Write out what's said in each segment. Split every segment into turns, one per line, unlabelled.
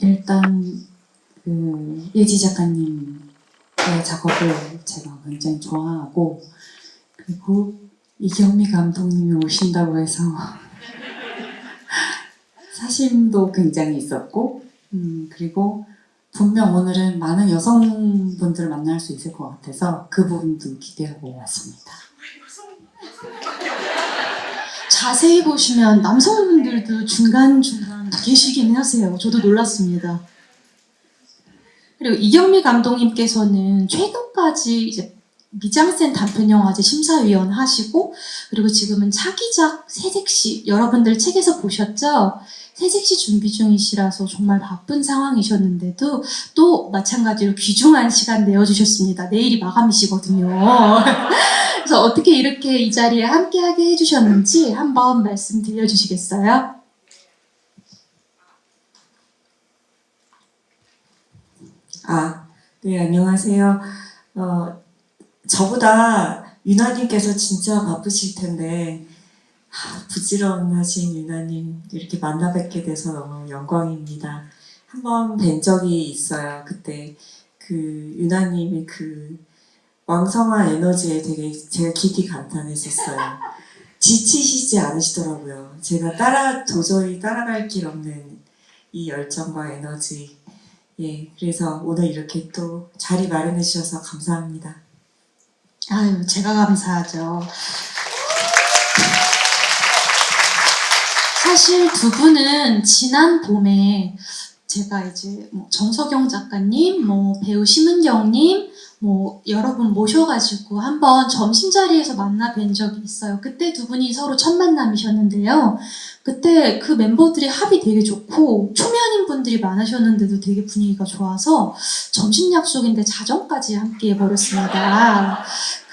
일단 예지 작가님의 작업을 제가 굉장히 좋아하고, 그리고 이경미 감독님이 오신다고 해서 사심도 굉장히 있었고, 그리고 분명 오늘은 많은 여성분들을 만날 수 있을 것 같아서 그 부분도 기대하고 왔습니다.
자세히 보시면 남성분들도 중간중간 계시긴 하세요. 저도 놀랐습니다. 그리고 이경미 감독님께서는 최근까지 이제 미장센 단편영화제 심사위원 하시고, 그리고 지금은 차기작 새색시, 여러분들 책에서 보셨죠? 새색시 준비 중이시라서 정말 바쁜 상황이셨는데도 또 마찬가지로 귀중한 시간 내어주셨습니다. 내일이 마감이시거든요. 그래서 어떻게 이렇게 이 자리에 함께하게 해주셨는지 한번 말씀 들려주시겠어요?
네, 안녕하세요. 저보다 유나님께서 진짜 바쁘실 텐데, 부지런하신 유나님 이렇게 만나 뵙게 돼서 너무 영광입니다. 한번 뵌 적이 있어요. 그때 그 유나님의 그 왕성한 에너지에 되게 제가 깊이 감탄했었어요. 지치시지 않으시더라고요. 제가 도저히 따라갈 길 없는 이 열정과 에너지. 예, 그래서 오늘 이렇게 또 자리 마련해 주셔서 감사합니다.
아유, 제가 감사하죠. 사실 두 분은 지난 봄에 제가 이제 정석영 작가님, 배우 심은경님, 여러분 모셔가지고 한번 점심자리에서 만나 뵌 적이 있어요. 그때 두 분이 서로 첫 만남이셨는데요. 그때 그 멤버들이 합이 되게 좋고 초면인 분들이 많으셨는데도 되게 분위기가 좋아서 점심 약속인데 자정까지 함께 해버렸습니다.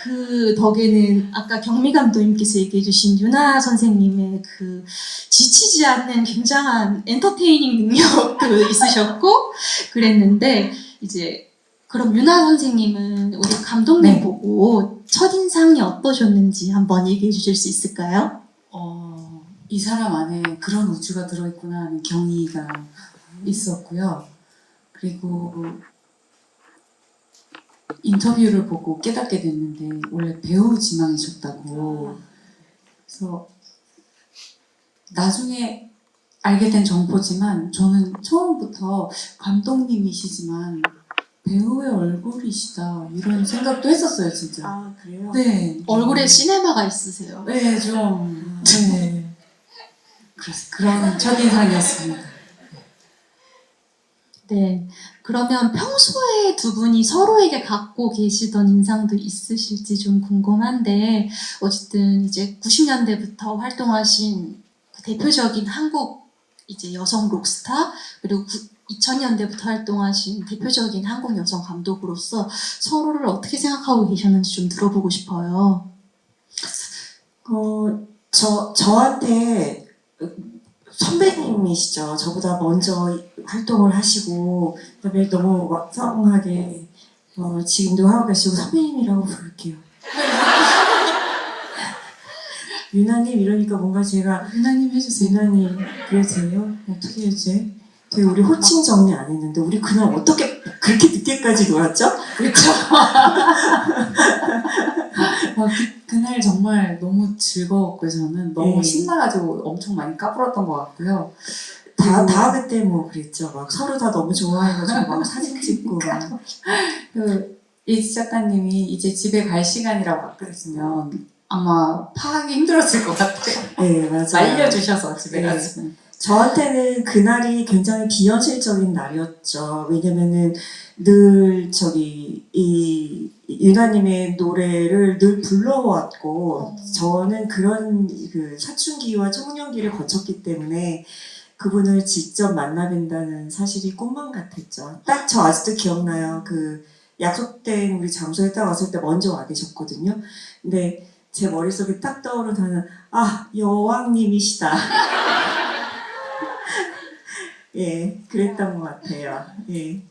그 덕에는 아까 경미 감독님께서 얘기해주신 유나 선생님의 그 지치지 않는 굉장한 엔터테이닝 능력도 있으셨고 그랬는데, 이제 그럼 유나 선생님은 우리 감독님 보고 첫인상이 어떠셨는지 한번 얘기해 주실 수 있을까요?
이 사람 안에 그런 우주가 들어있구나 하는 경의가 있었고요. 그리고 인터뷰를 보고 깨닫게 됐는데 원래 배우 지망이셨다고. 그래서 나중에 알게 된 정보지만 저는 처음부터 감독님이시지만 배우의 얼굴이시다 이런 생각도 했었어요, 진짜.
그래요?
네.
얼굴에 시네마가 있으세요.
네, 좀. 네. 그런 첫인상이었습니다.
네. 그러면 평소에 두 분이 서로에게 갖고 계시던 인상도 있으실지 좀 궁금한데, 어쨌든 이제 90년대부터 활동하신 대표적인 한국 이제 여성 록스타, 그리고 2000년대부터 활동하신 대표적인 한국 여성 감독으로서 서로를 어떻게 생각하고 계셨는지 좀 들어보고 싶어요.
저한테 선배님이시죠. 저보다 먼저 활동을 하시고, 그다음에 너무 왕성하게 지금도 하고 계시고 선배님이라고 부를게요. 유나님 이러니까 뭔가 제가
유나님 해주세요.
유나님 그래도 돼요? 어떻게 해야지? 되게 우리 호칭 정리 안 했는데 우리 그날 어떻게 그렇게 늦게까지 놀았죠?
그렇죠. 그날 정말 너무 즐거웠고요. 저는 너무 신나가지고 엄청 많이 까불었던 것 같고요.
다 그때 뭐 그랬죠. 막 서로 다 너무 좋아해가지고 막 사진 찍고 막.
예지 작가님이 이제 집에 갈 시간이라고 왔으면 아마 파악이 힘들었을 것 같아요.
네, 맞아요.
알려주셔서 집에
네.
갔으면.
저한테는 그날이 굉장히 비현실적인 날이었죠. 왜냐면은 늘 이 유나님의 노래를 늘 불러왔고, 저는 그런 그 사춘기와 청년기를 거쳤기 때문에 그분을 직접 만나 뵌다는 사실이 꿈만 같았죠. 딱 저 아직도 기억나요. 그 약속된 우리 장소에 딱 왔을 때 먼저 와 계셨거든요. 근데 제 머릿속에 딱 떠오르는 단어는 여왕님이시다. 예, 그랬던 것 같아요. 예.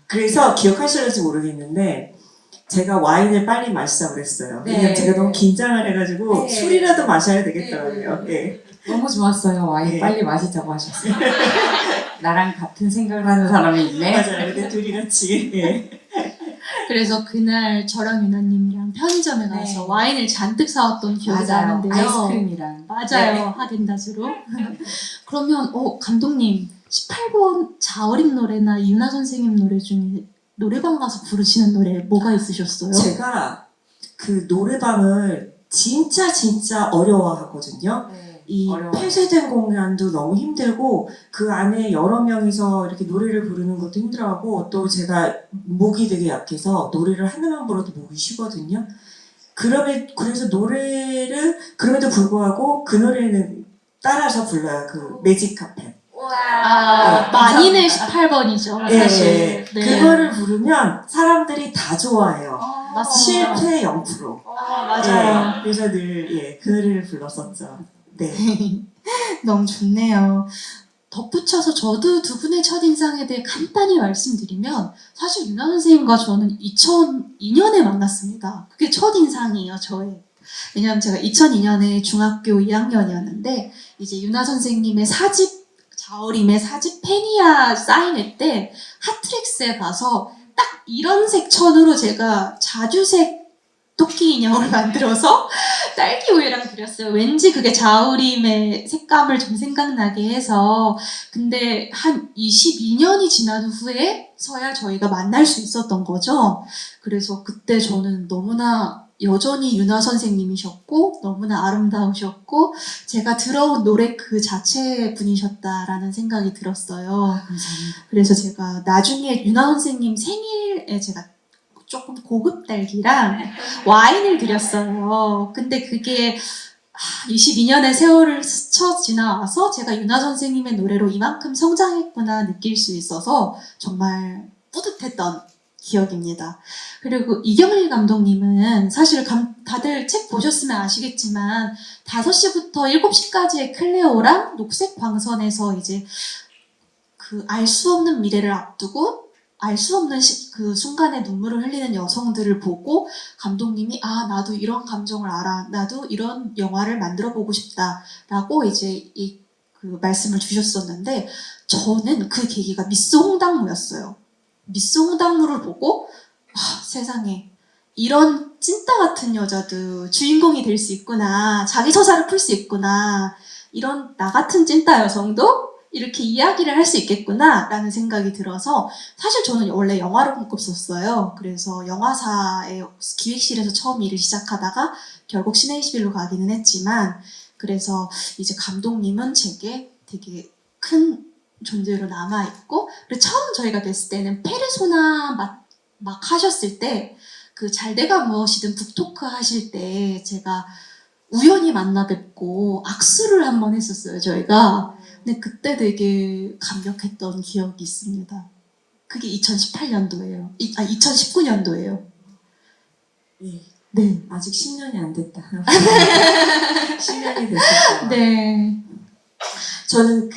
그래서 기억하실지 모르겠는데 제가 와인을 빨리 마시자고 그랬어요. 왜냐면 제가 너무 긴장을 해가지고 술이라도 마셔야 되겠더라고요. 예.
너무 좋았어요. 와인 빨리 마시자고 하셨어요. 나랑 같은 생각을 하는 사람이 있네.
맞아요. 근데 둘이 같이. 예.
그래서 그날 저랑 유나님이랑 편의점에 가서
네.
와인을 잔뜩 사왔던 기억이
맞아요.
나는데요.
아이스크림이랑.
맞아요.
네.
하겐다즈로. 그러면 감독님 18번 자어림 노래나 유나 선생님 노래 중에 노래방 가서 부르시는 노래 뭐가 있으셨어요?
제가 그 노래방을 진짜 어려워하거든요.
네.
이
어려워요.
폐쇄된 공간도 너무 힘들고 그 안에 여러 명이서 이렇게 노래를 부르는 것도 힘들어하고 또 제가 목이 되게 약해서 노래를 하나만 불러도 목이 쉬거든요. 그래서 노래를 그럼에도 불구하고 그 노래는 따라서 불러요. 그 매직 카펫. 네,
만인의
감사합니다.
18번이죠.
예,
사실.
예.
네.
그거를 부르면 사람들이 다 좋아해요.
맞습니다.
실패 0%.
맞아요.
예, 그래서 늘 그 노래를 불렀었죠. 네.
너무 좋네요. 덧붙여서 저도 두 분의 첫인상에 대해 간단히 말씀드리면 사실 유나 선생님과 저는 2002년에 만났습니다. 그게 첫인상이에요, 저의. 왜냐하면 제가 2002년에 중학교 2학년이었는데 이제 유나 선생님의 사집, 자어림의 사집 페니아 사인회 때 핫트릭스에 가서 딱 이런 색천으로 제가 자주색 토끼 인형을 만들어서 딸기 우유랑 그렸어요. 왠지 그게 자우림의 색감을 좀 생각나게 해서. 근데 한 22년이 지난 후에서야 저희가 만날 수 있었던 거죠. 그래서 그때 저는 너무나 여전히 유나 선생님이셨고 너무나 아름다우셨고 제가 들어온 노래 그 자체 분이셨다라는 생각이 들었어요.
감사합니다.
그래서 제가 나중에 유나 선생님 생일에 제가 조금 고급 딸기랑 와인을 드렸어요. 근데 그게 22년의 세월을 스쳐 지나와서 제가 유나 선생님의 노래로 이만큼 성장했구나 느낄 수 있어서 정말 뿌듯했던 기억입니다. 그리고 이경일 감독님은 사실 다들 책 보셨으면 아시겠지만 5시부터 7시까지의 클레오랑 녹색 광선에서 이제 그 알 수 없는 미래를 앞두고 알 수 없는 그 순간에 눈물을 흘리는 여성들을 보고 감독님이 나도 이런 감정을 알아. 나도 이런 영화를 만들어 보고 싶다. 라고 이제 그 말씀을 주셨었는데 저는 그 계기가 미스 홍당무였어요. 미스 홍당무를 보고 세상에 이런 찐따 같은 여자도 주인공이 될 수 있구나. 자기 서사를 풀 수 있구나. 이런 나 같은 찐따 여성도 이렇게 이야기를 할 수 있겠구나 라는 생각이 들어서 사실 저는 원래 영화를 꿈꿨었어요. 그래서 영화사의 기획실에서 처음 일을 시작하다가 결국 시네이시빌로 가기는 했지만 그래서 이제 감독님은 제게 되게 큰 존재로 남아있고 그리고 처음 저희가 뵀을 때는 페르소나 막 하셨을 때 그 잘돼가 무엇이든 북토크 하실 때 제가 우연히 만나 뵙고 악수를 한번 했었어요 저희가. 근데 그때 되게 감격했던 기억이 있습니다. 그게 2018년도예요. 2019년도예요.
네.
네.
아직 10년이 안 됐다. 10년이 됐었어요.
네.
저는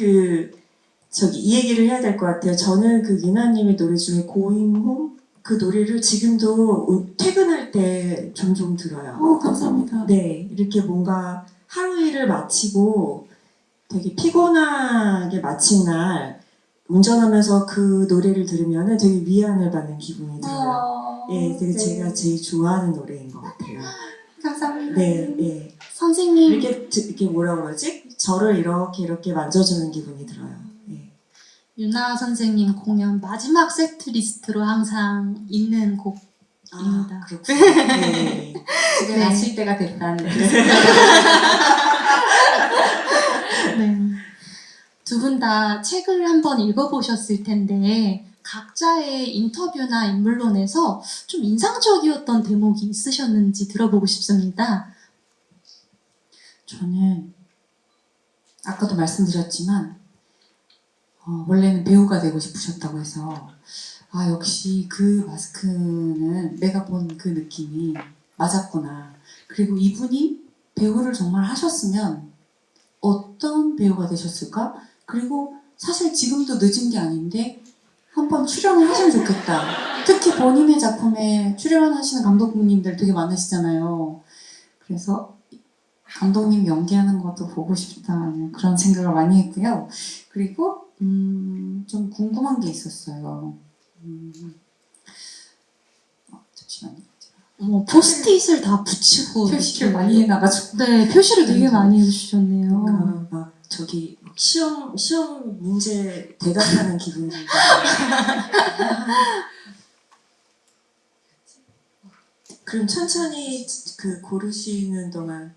이 얘기를 해야 될 것 같아요. 저는 그 유나님의 노래 중에 Going Home 그 노래를 지금도 퇴근할 때 종종 들어요.
감사합니다.
네, 이렇게 뭔가 하루 일을 마치고 되게 피곤하게 마친 날 운전하면서 그 노래를 들으면 되게 위안을 받는 기분이 들어요. 예, 되게
네.
제가 제일 좋아하는 노래인 것 같아요.
감사합니다.
네, 예.
선생님
이렇게 뭐라 그러지? 저를 이렇게 만져주는 기분이 들어요. 예.
유나 선생님 공연 마지막 세트 리스트로 항상 있는 곡입니다.
그렇군요. 네.
집에
네.
가실 때가 됐다는.
네. 두 분 다 책을 한번 읽어보셨을 텐데 각자의 인터뷰나 인물론에서 좀 인상적이었던 대목이 있으셨는지 들어보고 싶습니다.
저는 아까도 말씀드렸지만 원래는 배우가 되고 싶으셨다고 해서 역시 그 마스크는 내가 본 그 느낌이 맞았구나. 그리고 이분이 배우를 정말 하셨으면 어떤 배우가 되셨을까? 그리고 사실 지금도 늦은 게 아닌데 한번 출연을 하시면 좋겠다. 특히 본인의 작품에 출연하시는 감독님들 되게 많으시잖아요. 그래서 감독님 연기하는 것도 보고 싶다 그런 생각을 많이 했고요. 그리고 좀 궁금한 게 있었어요. 잠시만요.
뭐 포스트잇을 다 붙이고
표시를
이렇게.
많이 해놔가지고.
네, 표시를 되게 많이 해주셨네요.
막 저기 시험 문제 대답하는 기분 들고. 그럼 천천히 그 고르시는 동안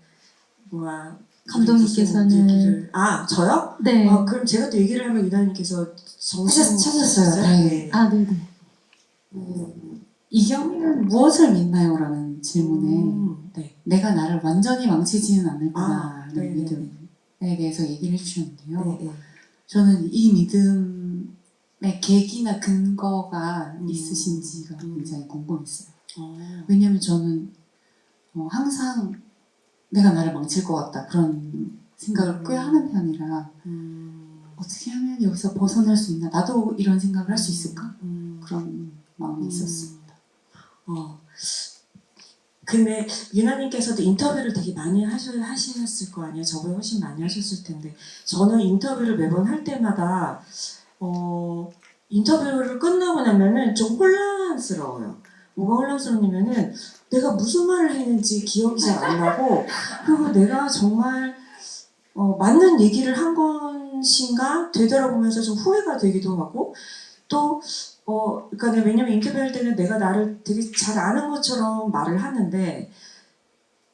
뭐야
감독님께서는-
무슨 얘기를 저요?
네.
그럼 제가 또 얘기를 하면 유나님께서
찾았어요. 다행히.
아, 네네.
이경이는 무엇을 믿나요? 라는 질문에
네.
내가 나를 완전히 망치지는 않을거라는
네네.
믿음에 대해서 얘기를 해주셨는데요.
네.
저는 이 믿음의 계기나 근거가 있으신지가 굉장히 궁금했어요. 왜냐면 저는 항상 내가 나를 망칠 것 같다 그런 생각을 꽤 하는 편이라 어떻게 하면 여기서 벗어날 수 있나, 나도 이런 생각을 할 수 있을까, 그런 마음이 있었습니다.
근데 유나님께서도 인터뷰를 되게 많이 하셨을 거 아니에요. 저보다 훨씬 많이 하셨을 텐데 저는 인터뷰를 매번 할 때마다 인터뷰를 끝나고 나면은 좀 혼란스러워요. 뭐가 혼란스럽냐면은 내가 무슨 말을 했는지 기억이 잘 안 나고, 그리고 내가 정말 맞는 얘기를 한 것인가 되돌아보면서 좀 후회가 되기도 하고, 또 그러니까 왜냐면 인터뷰할 때는 내가 나를 되게 잘 아는 것처럼 말을 하는데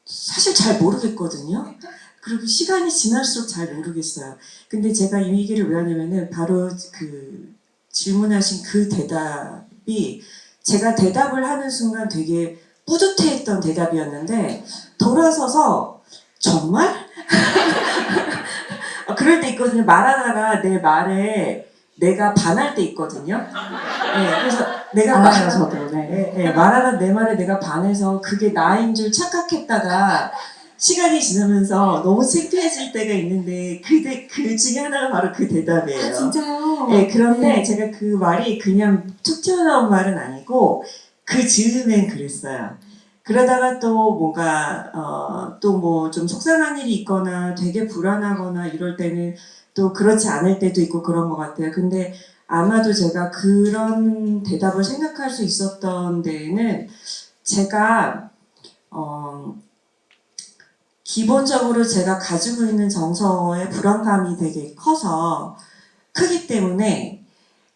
사실 잘 모르겠거든요. 그리고 시간이 지날수록 잘 모르겠어요. 근데 제가 이 얘기를 왜 하냐면은 바로 그 질문하신 그 대답이 제가 대답을 하는 순간 되게 뿌듯해했던 대답이었는데 돌아서서 정말? 그럴 때 있거든요. 말하다가 내 말에 내가 반할 때 있거든요. 네, 그래서 내가
알아요, 저도.
말하다 내 말에 내가 반해서 그게 나인 줄 착각했다가 시간이 지나면서 너무 창피해질 때가 있는데 그 중에 하나가 바로 그 대답이에요.
진짜요?
네, 그런데 제가 그 말이 그냥 툭 튀어나온 말은 아니고 그 즈음엔 그랬어요. 그러다가 또 뭔가 또 뭐 좀 속상한 일이 있거나 되게 불안하거나 이럴 때는 또 그렇지 않을 때도 있고 그런 것 같아요. 근데 아마도 제가 그런 대답을 생각할 수 있었던 데에는 제가 기본적으로 제가 가지고 있는 정서의 불안감이 되게 커서 크기 때문에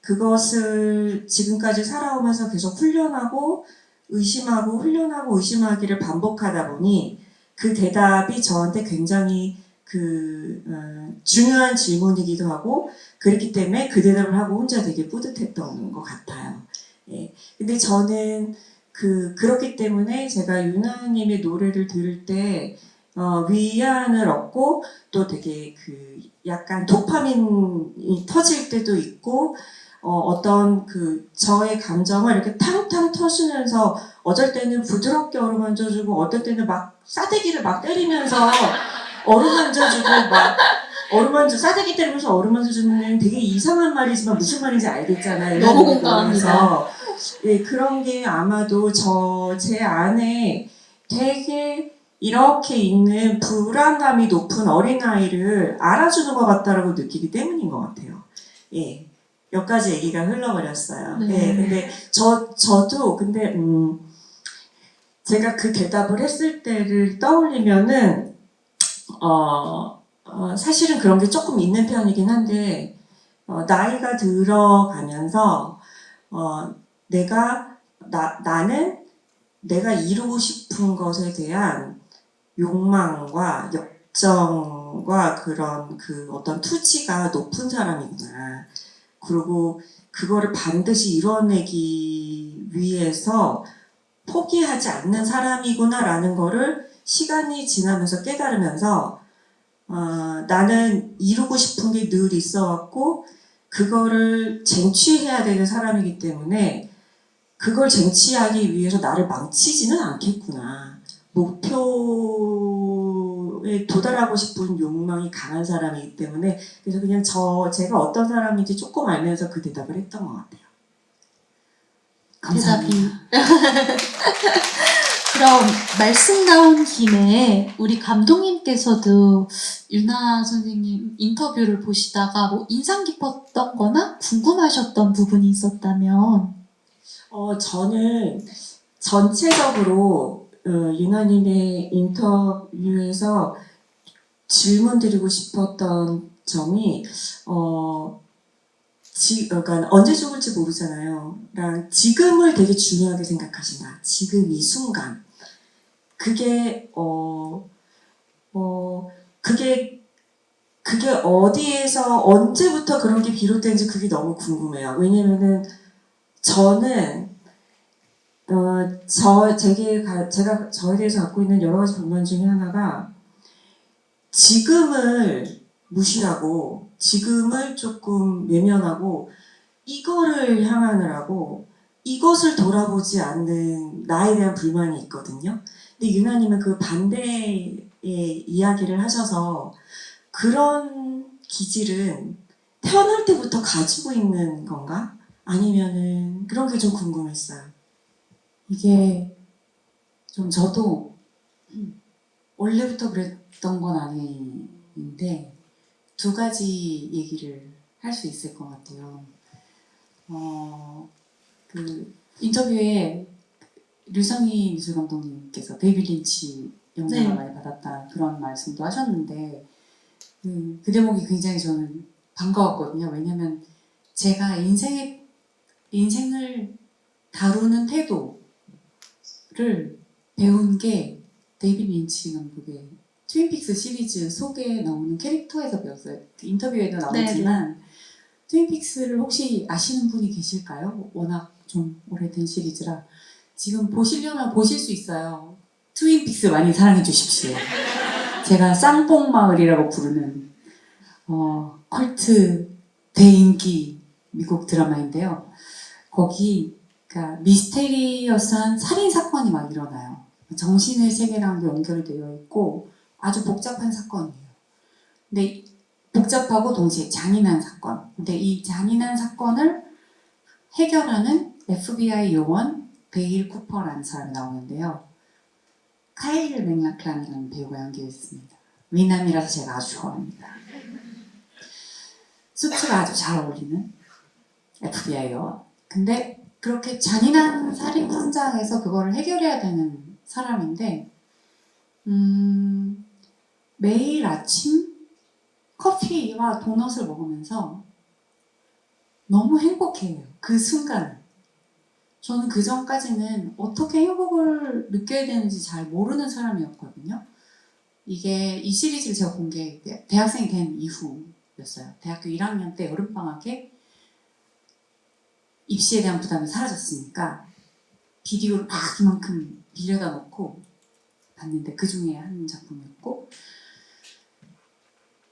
그것을 지금까지 살아오면서 계속 훈련하고 의심하고 훈련하고 의심하기를 반복하다 보니 그 대답이 저한테 굉장히 중요한 질문이기도 하고 그렇기 때문에 그 대답을 하고 혼자 되게 뿌듯했던 것 같아요. 예. 근데 저는 그렇기 때문에 제가 유나님의 노래를 들을 때 위안을 얻고 또 되게 약간 도파민이 터질 때도 있고 어떤 저의 감정을 이렇게 탕탕 터지면서 어쩔 때는 부드럽게 어루만져주고 어떨 때는 막 싸대기를 막 때리면서 어루만져주고 싸대기 때리면서 어루만져주는 되게 이상한 말이지만 무슨 말인지 알겠잖아요.
너무 공감합니다.
예, 그런 게 아마도 제 안에 되게 이렇게 있는 불안감이 높은 어린아이를 알아주는 것 같다라고 느끼기 때문인 것 같아요. 예. 몇 가지 얘기가 흘러버렸어요.
네.
예, 근데 저도 근데 제가 그 대답을 했을 때를 떠올리면은 사실은 그런 게 조금 있는 편이긴 한데 나이가 들어가면서 나는 내가 이루고 싶은 것에 대한 욕망과 역정과 그런 어떤 투지가 높은 사람이구나. 그리고 그거를 반드시 이뤄내기 위해서 포기하지 않는 사람이구나라는 거를 시간이 지나면서 깨달으면서 나는 이루고 싶은 게 늘 있어왔고 그거를 쟁취해야 되는 사람이기 때문에 그걸 쟁취하기 위해서 나를 망치지는 않겠구나. 목표에 도달하고 싶은 욕망이 강한 사람이기 때문에 그래서 그냥 제가 어떤 사람인지 조금 알면서 그 대답을 했던 것 같아요.
감사합니다.
그럼 말씀 나온 김에 우리 감독님께서도 유나 선생님 인터뷰를 보시다가 뭐 인상 깊었던 거나 궁금하셨던 부분이 있었다면
저는 전체적으로 유나님의 인터뷰에서 질문 드리고 싶었던 점이 그러니까 언제 죽을지 모르잖아요. 랑 지금을 되게 중요하게 생각하신다. 지금 이 순간. 그게 그게 어디에서 언제부터 그런 게 비롯된지 그게 너무 궁금해요. 왜냐면은 저는 제가 저에 대해서 갖고 있는 여러 가지 불만 중에 하나가 지금을 무시하고 지금을 조금 외면하고 이거를 향하느라고 이것을 돌아보지 않는 나에 대한 불만이 있거든요. 근데 유나님은 그 반대의 이야기를 하셔서 그런 기질은 태어날 때부터 가지고 있는 건가? 아니면은 그런 게 좀 궁금했어요.
이게 좀 저도 원래부터 그랬던 건 아닌데 두 가지 얘기를 할 수 있을 것 같아요. 그 인터뷰에 류성희 미술 감독님께서 데이비드 린치 영향을
네.
많이 받았다 그런 말씀도 하셨는데 그 대목이 굉장히 저는 반가웠거든요. 왜냐면 제가 인생을 다루는 태도를 배운 게 데이비드 린치 감독의 트윈픽스 시리즈 속에 나오는 캐릭터에서 배웠어요. 그 인터뷰에도 나오지만 트윈픽스를 혹시 아시는 분이 계실까요? 워낙 좀 오래된 시리즈라 지금 보시려면 보실 수 있어요. 트윈픽스 많이 사랑해 주십시오. 제가 쌍봉마을이라고 부르는 컬트 대인기 미국 드라마인데요. 거기 그러니까 미스테리어스한 살인 사건이 막 일어나요. 정신의 세계랑도 연결되어 있고 아주 복잡한 사건이에요. 근데 복잡하고 동시에 잔인한 사건. 근데 이 잔인한 사건을 해결하는 FBI 요원 베일 쿠퍼라는 사람이 나오는데요. 카일 맥락란이라는 배우가 연기했습니다. 미남이라서 제가 아주 좋아합니다. 수트가 아주 잘 어울리는 FBI 요원. 근데 그렇게 잔인한 살인 현장에서 그거를 해결해야 되는 사람인데 매일 아침 커피와 도넛을 먹으면서 너무 행복해요. 그 순간. 저는 그 전까지는 어떻게 행복을 느껴야 되는지 잘 모르는 사람이었거든요. 이게 이 시리즈를 제가 본 게 대학생이 된 이후였어요. 대학교 1학년 때 여름방학에 입시에 대한 부담이 사라졌으니까 비디오를 막 이만큼 빌려다 놓고 봤는데 그 중에 한 작품이었고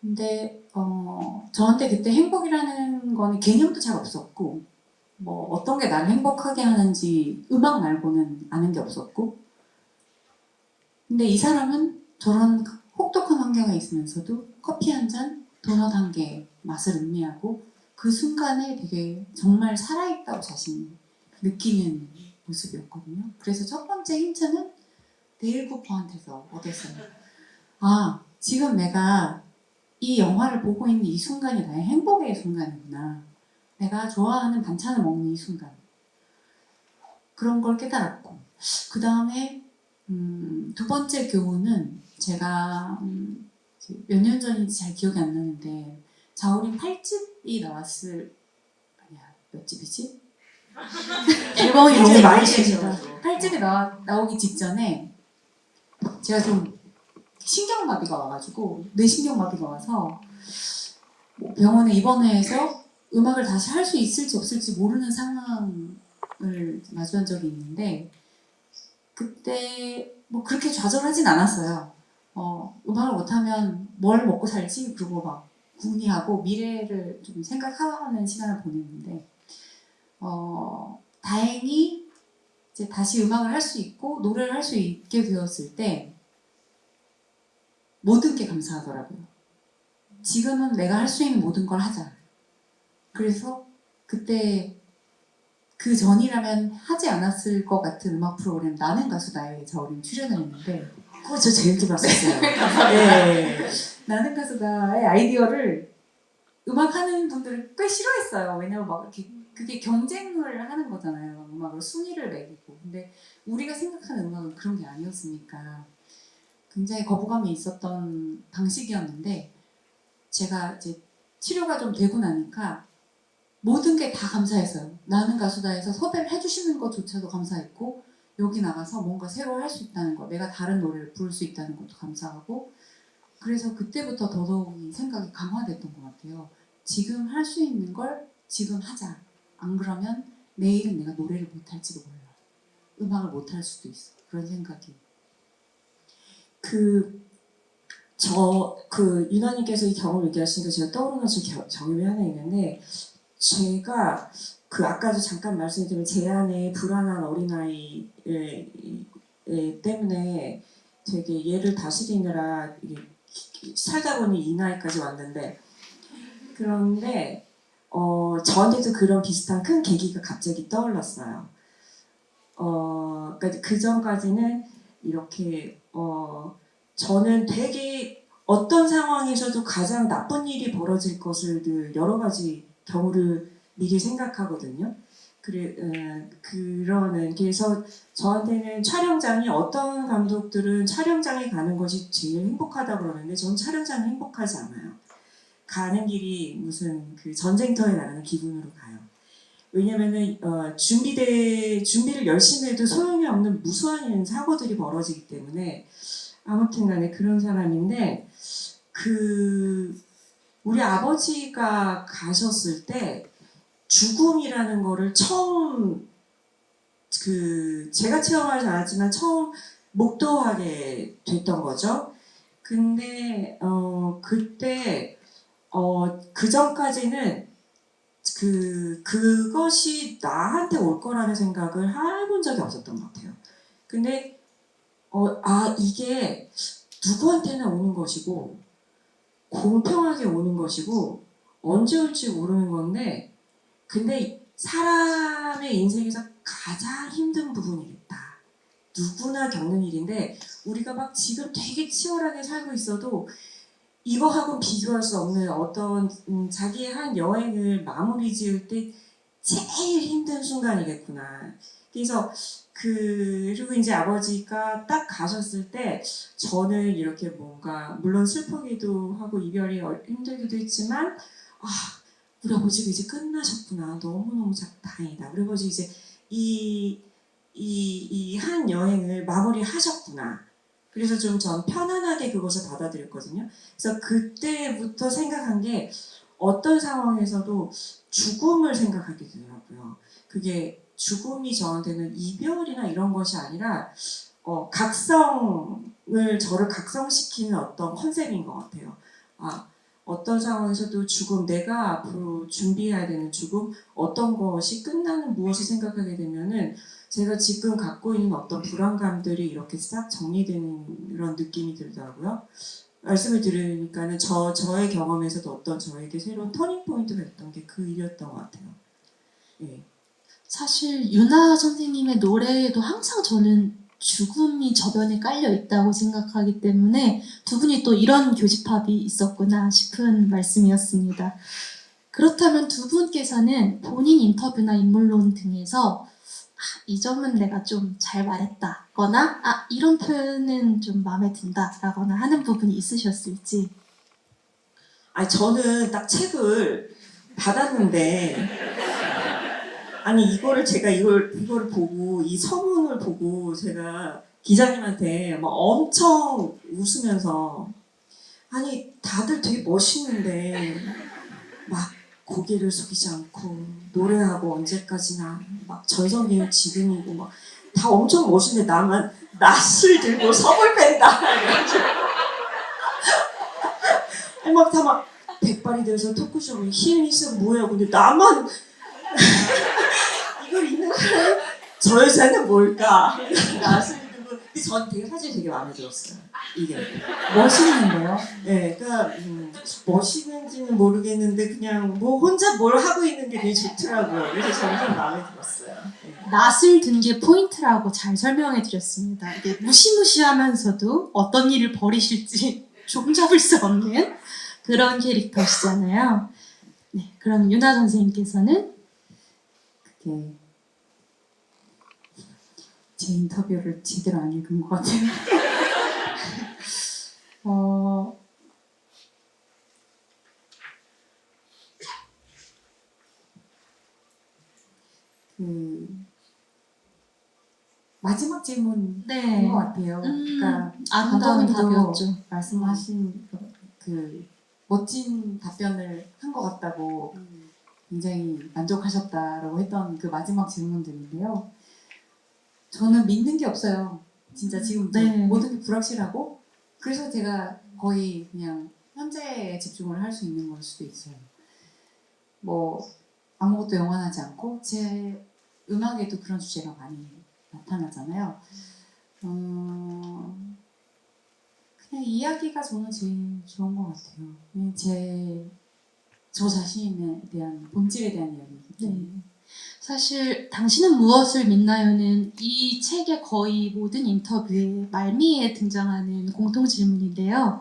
근데 저한테 그때 행복이라는 거는 개념도 잘 없었고 뭐 어떤 게 나를 행복하게 하는지 음악 말고는 아는 게 없었고 근데 이 사람은 저런 혹독한 환경에 있으면서도 커피 한 잔, 도넛 한 개 맛을 음미하고 그 순간에 되게 정말 살아있다고 자신이 느끼는 모습이었거든요. 그래서 첫 번째 힌트는 데일 쿠퍼한테서 얻었어요. 아, 지금 내가 이 영화를 보고 있는 이 순간이 나의 행복의 순간이구나. 내가 좋아하는 반찬을 먹는 이 순간. 그런 걸 깨달았고. 그 다음에 두 번째 교훈은 제가 몇 년 전인지 잘 기억이 안 나는데 자우림 8집이 나왔을 아니야 몇 집이지?
앨범이 너무
굉장히
많으십니다.
8집이 나오기 직전에 제가 좀 신경마비가 와가지고 뇌신경마비가 와서 뭐 병원에 입원해서 음악을 다시 할 수 있을지 없을지 모르는 상황을 마주한 적이 있는데 그때 뭐 그렇게 좌절하진 않았어요. 음악을 못하면 뭘 먹고 살지? 그리고 막 궁리하고 미래를 좀 생각하는 시간을 보냈는데 다행히 이제 다시 음악을 할 수 있고 노래를 할 수 있게 되었을 때 모든 게 감사하더라고요. 지금은 내가 할 수 있는 모든 걸 하자. 그래서 그때 그 전이라면 하지 않았을 것 같은 음악 프로그램 나는 가수다에 저 어린 출연을 했는데
그거 저 재밌게 봤었어요. 네.
나는 가수다의 아이디어를 음악하는 분들은 꽤 싫어했어요. 왜냐면 막 이렇게 그게 경쟁을 하는 거잖아요. 음악으로 순위를 매기고. 근데 우리가 생각하는 음악은 그런 게 아니었으니까 굉장히 거부감이 있었던 방식이었는데 제가 이제 치료가 좀 되고 나니까 모든 게 다 감사했어요. 나는 가수다에서 섭외를 해주시는 것조차도 감사했고 여기 나가서 뭔가 새로 할 수 있다는 거, 내가 다른 노래를 부를 수 있다는 것도 감사하고 그래서 그때부터 더더욱이 생각이 강화됐던 것 같아요. 지금 할 수 있는 걸 지금 하자. 안 그러면 내일은 내가 노래를 못할지도 몰라. 음악을 못할 수도 있어. 그런 생각이.
유나님께서 이 경험을 얘기하시니까 제가 떠오르는 경험이 하나 있는데, 제가 아까도 잠깐 말씀드린 제 안에 불안한 어린아이 때문에 되게 얘를 다스리느라 살다 보니 이 나이까지 왔는데, 그런데 저한테도 그런 비슷한 큰 계기가 갑자기 떠올랐어요. 그러니까 그 전까지는 이렇게 저는 되게 어떤 상황에서도 가장 나쁜 일이 벌어질 것을 늘 여러 가지 경우를 미리 생각하거든요. 그래서 저한테는 촬영장이 어떤 감독들은 촬영장에 가는 것이 제일 행복하다고 그러는데 저는 촬영장이 행복하지 않아요. 가는 길이 무슨 그 전쟁터에 나가는 기분으로 가요. 왜냐면은 준비를 열심히 해도 소용이 없는 무수한 사고들이 벌어지기 때문에 아무튼 간에 그런 사람인데 우리 아버지가 가셨을 때 죽음이라는 거를 처음 제가 체험하지 않았지만 처음 목도하게 됐던 거죠. 근데 그때 그 전까지는 그것이 나한테 올 거라는 생각을 해본 적이 없었던 것 같아요. 근데 이게 누구한테나 오는 것이고 공평하게 오는 것이고 언제 올지 모르는 건데 근데 사람의 인생에서 가장 힘든 부분이겠다. 누구나 겪는 일인데 우리가 막 지금 되게 치열하게 살고 있어도 이거하고는 비교할 수 없는 어떤 자기의 한 여행을 마무리 지을 때 제일 힘든 순간이겠구나. 그래서 그리고 이제 아버지가 딱 가셨을 때 저는 이렇게 뭔가 물론 슬프기도 하고 이별이 힘들기도 했지만 우리 아버지가 이제 끝나셨구나. 너무너무 다행이다. 우리 아버지 이제 이 한 여행을 마무리하셨구나. 그래서 좀 전 편안하게 그것을 받아들였거든요. 그래서 그때부터 생각한 게 어떤 상황에서도 죽음을 생각하게 되더라고요. 그게 죽음이 저한테는 이별이나 이런 것이 아니라 저를 각성시키는 어떤 컨셉인 것 같아요. 어떤 상황에서도 죽음, 내가 앞으로 준비해야 되는 죽음, 어떤 것이 끝나는 무엇을 생각하게 되면은 제가 지금 갖고 있는 어떤 불안감들이 이렇게 싹 정리되는 그런 느낌이 들더라고요. 말씀을 들으니까는 저의 경험에서도 어떤 저에게 새로운 터닝 포인트가 있던 게 그 일이었던 것 같아요. 예.
사실 유나 선생님의 노래에도 항상 저는 죽음이 저변에 깔려 있다고 생각하기 때문에 두 분이 또 이런 교집합이 있었구나 싶은 말씀이었습니다. 그렇다면 두 분께서는 본인 인터뷰나 인물론 등에서 이 점은 내가 좀 잘 말했다거나 이런 표현은 좀 마음에 든다라거나 하는 부분이 있으셨을지.
저는 딱 책을 받았는데 제가 이거를 보고 이 서문을 보고 제가 기자님한테 막 엄청 웃으면서 다들 되게 멋있는데 막 고개를 숙이지 않고 노래하고 언제까지나 막 전성기는 지금이고 막 다 엄청 멋있는데 나만 낫을 들고 섭을 뺀다. 막 백발이 돼서 토크쇼로 힘이 있어 뭐야. 근데 나만 이걸 있는 거야. 저 여자는 뭘까? 낫을 들고 근데 전 되게 사실 되게 마음에 들었어요. 이게.
멋있는데요?
네, 그러니까 멋있는지는 모르겠는데 그냥 뭐 혼자 뭘 하고 있는 게 되게 좋더라고요. 그래서 저는 좀 마음에 들었어요. 네.
낯을 든 게 포인트라고 잘 설명해 드렸습니다. 이게 무시무시하면서도 어떤 일을 벌이실지 종잡을 수 없는 그런 캐릭터시잖아요. 네, 그럼 유나 선생님께서는
그게 제 인터뷰를 제대로 안 읽은 것 같아요. 그 마지막 질문인
네,
것 같아요. 그러니까
아름다운
감독님도
답이었죠.
말씀하신 그 멋진 답변을 한 것 같다고 굉장히 만족하셨다라고 했던 그 마지막 질문들인데요. 저는 믿는 게 없어요. 진짜 지금
네.
모든 게 불확실하고 그래서 제가 거의 그냥 현재에 집중을 할 수 있는 걸 수도 있어요. 뭐 아무것도 영원하지 않고 제 음악에도 그런 주제가 많이 나타나잖아요. 그냥 이야기가 저는 제일 좋은 것 같아요. 그냥 저 자신에 대한 본질에 대한 이야기이기 때문에.
네. 사실 당신은 무엇을 믿나요는 이 책의 거의 모든 인터뷰에 말미에 등장하는 공통 질문인데요.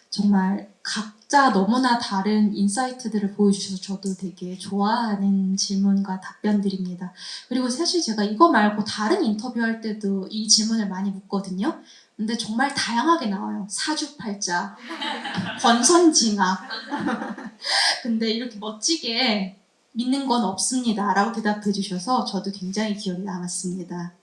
정말 각자 너무나 다른 인사이트들을 보여주셔서 저도 되게 좋아하는 질문과 답변들입니다. 그리고 사실 제가 이거 말고 다른 인터뷰할 때도 이 질문을 많이 묻거든요. 근데 정말 다양하게 나와요. 사주팔자, 권선징악. 근데 이렇게 멋지게 믿는 건 없습니다 라고 대답해 주셔서 저도 굉장히 기억에 남았습니다.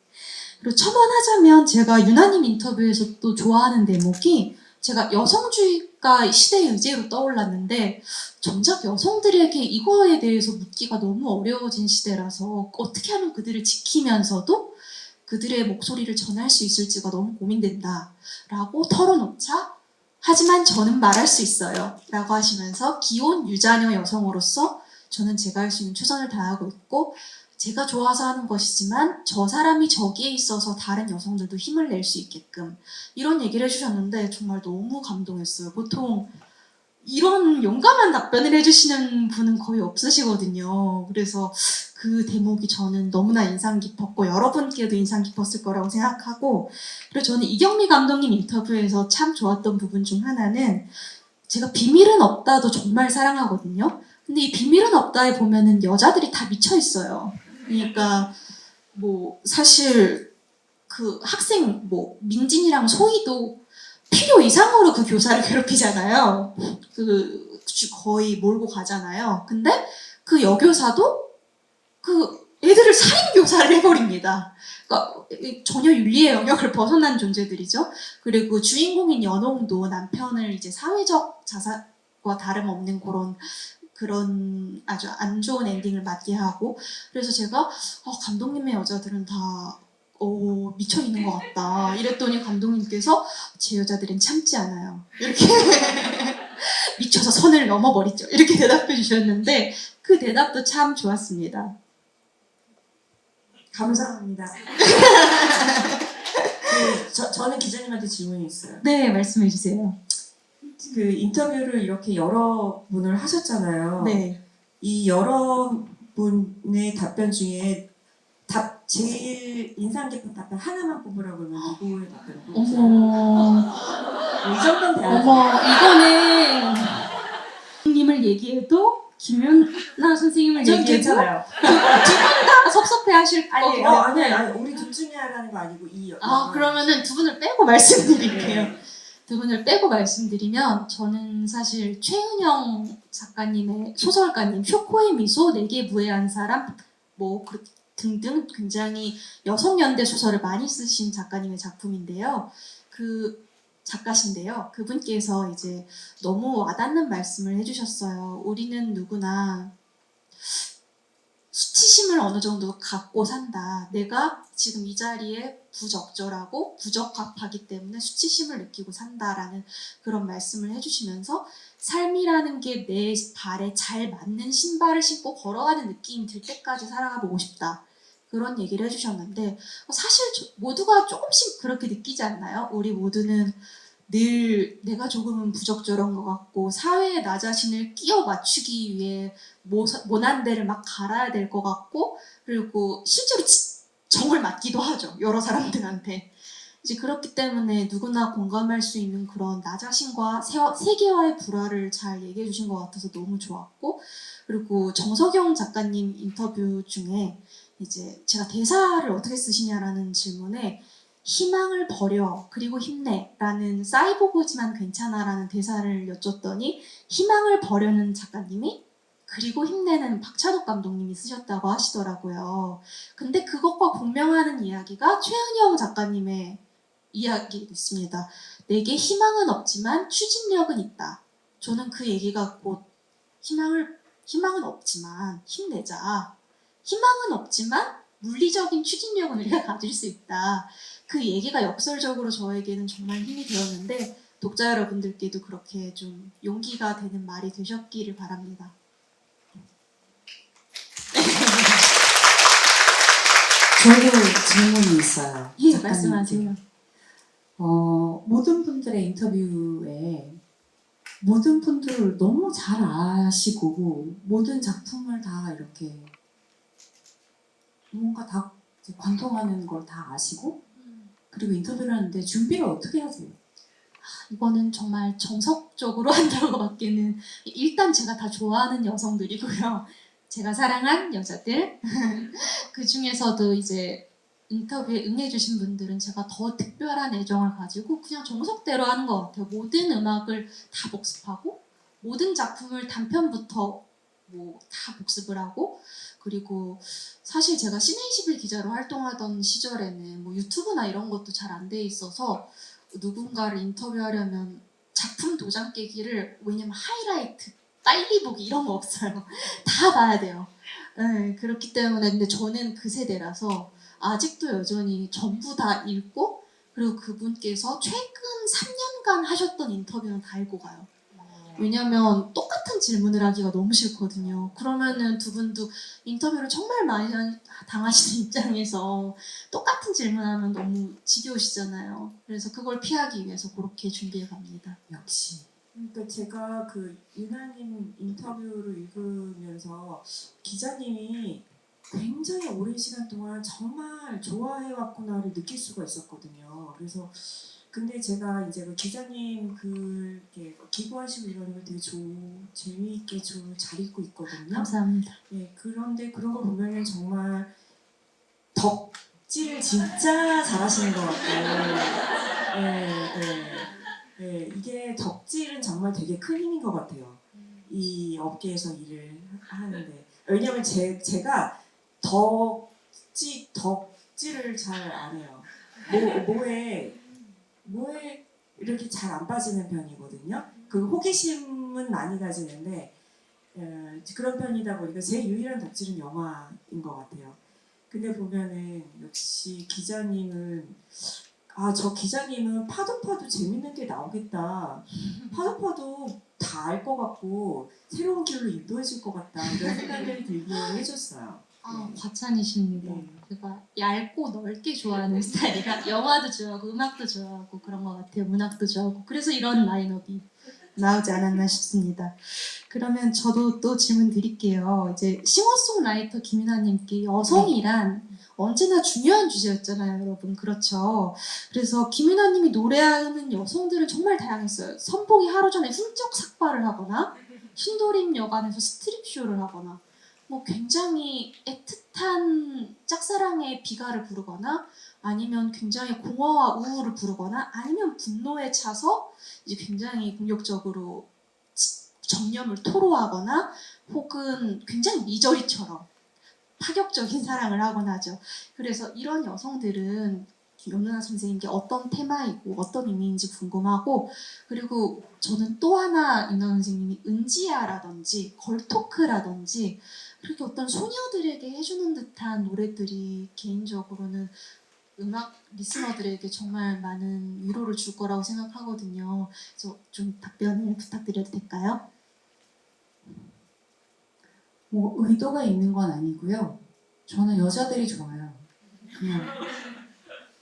그리고 첨언하자면 제가 유나님 인터뷰에서 또 좋아하는 대목이 제가 여성주의가 시대의 의제로 떠올랐는데 정작 여성들에게 이거에 대해서 묻기가 너무 어려워진 시대라서 어떻게 하면 그들을 지키면서도 그들의 목소리를 전할 수 있을지가 너무 고민된다 라고 털어놓자 하지만 저는 말할 수 있어요 라고 하시면서 기혼 유자녀 여성으로서 저는 제가 할 수 있는 최선을 다하고 있고 제가 좋아서 하는 것이지만 저 사람이 저기에 있어서 다른 여성들도 힘을 낼 수 있게끔 이런 얘기를 해주셨는데 정말 너무 감동했어요. 보통 이런 용감한 답변을 해주시는 분은 거의 없으시거든요. 그래서 그 대목이 저는 너무나 인상 깊었고 여러분께도 인상 깊었을 거라고 생각하고 그리고 저는 이경미 감독님 인터뷰에서 참 좋았던 부분 중 하나는 제가 비밀은 없다도 정말 사랑하거든요. 근데 이 비밀은 없다에 보면은 여자들이 다 미쳐 있어요. 그러니까 뭐 사실 그 학생 뭐 민진이랑 소희도 필요 이상으로 그 교사를 괴롭히잖아요. 그 거의 몰고 가잖아요. 근데 그 여교사도 그 애들을 살인 교사를 해버립니다. 그러니까 전혀 윤리의 영역을 벗어난 존재들이죠. 그리고 주인공인 연홍도 남편을 이제 사회적 자살과 다름없는 그런 아주 안 좋은 엔딩을 맞게 하고 그래서 제가 감독님의 여자들은 다 미쳐 있는 것 같다 이랬더니 감독님께서 제 여자들은 참지 않아요 이렇게 미쳐서 선을 넘어버리죠 이렇게 대답해 주셨는데 그 대답도 참 좋았습니다.
감사합니다. 저는 기자님한테 질문이 있어요.
네, 말씀해 주세요.
그 인터뷰를 이렇게 여러 분을 하셨잖아요.
네.
이 여러 분의 답변 중에 제일 인상 깊은 답변 하나만 뽑으라고 그러면 누구의 답변을 뽑으세요?
어머,
이 정도는 돼야죠.
어머, 이거는 님을 얘기해도 김윤나 선생님을
전
얘기해도
괜찮아요.
두 분 다 섭섭해하실
아니,
거고.
아니, 우리 둘 중에 하라는 거 아니고
그러면은 두 분을 빼고 말씀드릴게요.
네.
두 분을 빼고 말씀드리면 저는 사실 최은영 작가님의 소설가님 쇼코의 미소, 내게 무해한 사람 등등 굉장히 여성연대 소설을 많이 쓰신 작가님의 작품인데요. 그 작가신데요. 그분께서 이제 너무 와닿는 말씀을 해주셨어요. 우리는 누구나 수치심을 어느 정도 갖고 산다. 내가 지금 이 자리에 부적절하고 부적합하기 때문에 수치심을 느끼고 산다라는 그런 말씀을 해주시면서 삶이라는 게 내 발에 잘 맞는 신발을 신고 걸어가는 느낌이 들 때까지 살아가 보고 싶다. 그런 얘기를 해주셨는데 사실 모두가 조금씩 그렇게 느끼지 않나요? 우리 모두는 늘 내가 조금은 부적절한 것 같고 사회에 나 자신을 끼워 맞추기 위해 모난 데를 막 갈아야 될 것 같고 그리고 실제로 정을 맞기도 하죠. 여러 사람들한테. 이제 그렇기 때문에 누구나 공감할 수 있는 그런 나 자신과 세계와의 불화를 잘 얘기해 주신 것 같아서 너무 좋았고 그리고 정석영 작가님 인터뷰 중에 이제 제가 대사를 어떻게 쓰시냐라는 질문에 희망을 버려 그리고 힘내라는 사이보그지만 괜찮아라는 대사를 여쭸더니 희망을 버려는 작가님이 그리고 힘내는 박찬욱 감독님이 쓰셨다고 하시더라고요. 근데 그것과 공명하는 이야기가 최은영 작가님의 이야기였습니다. 내게 희망은 없지만 추진력은 있다. 저는 그 얘기가 곧 희망은 없지만 힘내자. 희망은 없지만 물리적인 추진력은 우리가 가질 수 있다. 그 얘기가 역설적으로 저에게는 정말 힘이 되었는데 독자 여러분들께도 그렇게 좀 용기가 되는 말이 되셨기를 바랍니다.
저도 질문이 있어요.
예,
작가님께.
말씀하세요.
모든 분들의 인터뷰에 모든 분들을 너무 잘 아시고 모든 작품을 다 이렇게 뭔가 다 관통하는 걸 다 아시고 그리고 인터뷰를 하는데 준비를 어떻게 하세요?
이거는 정말 정석적으로 한다고 받기는 일단 제가 다 좋아하는 여성들이고요. 제가 사랑한 여자들 그 중에서도 이제 인터뷰에 응해주신 분들은 제가 더 특별한 애정을 가지고 그냥 정석대로 하는 것 같아요. 모든 음악을 다 복습하고 모든 작품을 단편부터 뭐 다 복습을 하고 그리고 사실 제가 시네21 기자로 활동하던 시절에는 뭐 유튜브나 이런 것도 잘 안 돼 있어서 누군가를 인터뷰하려면 작품 도장 깨기를 왜냐면 하이라이트 빨리 보기 이런 거 없어요. 다 봐야 돼요. 네, 그렇기 때문에 근데 저는 그 세대라서 아직도 여전히 전부 다 읽고 그리고 그분께서 최근 3년간 하셨던 인터뷰는 다 읽고 가요. 왜냐면 똑같은 질문을 하기가 너무 싫거든요. 그러면은 두 분도 인터뷰를 정말 많이 당하시는 입장에서 똑같은 질문하면 너무 지겨우시잖아요. 그래서 그걸 피하기 위해서 그렇게 준비해 갑니다.
역시
그러니까 제가 그 유나님 인터뷰를 읽으면서 기자님이 굉장히 오랜 시간 동안 정말 좋아해왔구나를 느낄 수가 있었거든요. 그래서 근데 제가 이제 그 기자님 글 이렇게 기고하시고 이러는 걸 되게 재미있게 잘 읽고 있거든요.
감사합니다.
네, 그런데 그런 걸 보면은 정말 덕질을 진짜 잘하시는 것 같고, 네, 이게 덕질은 정말 되게 큰 힘인 것 같아요. 이 업계에서 일을 하는데 왜냐면 제가 덕질을 잘 안 해요. 뭐에 이렇게 잘 안 빠지는 편이거든요. 그 호기심은 많이 가지는데 그런 편이다 보니까 제 유일한 덕질은 영화인 것 같아요. 근데 보면은 역시 기자님은 저 기자님은 파도 재밌는 게 나오겠다. 파도 다 알 것 같고 새로운 길로 인도해 줄 것 같다. 이런 생각을 들게 해줬어요.
과찬이십니다.
네.
제가 얇고 넓게 좋아하는 스타일이라 영화도 좋아하고 음악도 좋아하고 그런 것 같아요. 문학도 좋아하고 그래서 이런 라인업이 나오지 않았나 싶습니다. 그러면 저도 또 질문 드릴게요. 이제 싱어송라이터 김윤아님께 여성이란 언제나 중요한 주제였잖아요, 여러분. 그렇죠. 그래서 김윤아님이 노래하는 여성들은 정말 다양했어요. 선봉이 하루 전에 훌쩍 삭발을 하거나 신도림 여관에서 스트립쇼를 하거나 뭐 굉장히 애틋한 짝사랑의 비가를 부르거나 아니면 굉장히 공허와 우울을 부르거나 아니면 분노에 차서 이제 굉장히 공격적으로 정념을 토로하거나 혹은 굉장히 미저리처럼 파격적인 사랑을 하거나 하죠. 그래서 이런 여성들은 윤은아 선생님께 어떤 테마이고 어떤 의미인지 궁금하고 그리고 저는 또 하나 윤은아 선생님이 은지야라든지 걸토크라든지 그렇게 어떤 소녀들에게 해주는 듯한 노래들이 개인적으로는 음악 리스너들에게 정말 많은 위로를 줄 거라고 생각하거든요. 그래서 좀 답변을 부탁드려도 될까요?
뭐 의도가 있는 건 아니고요. 저는 여자들이 좋아요. 그냥.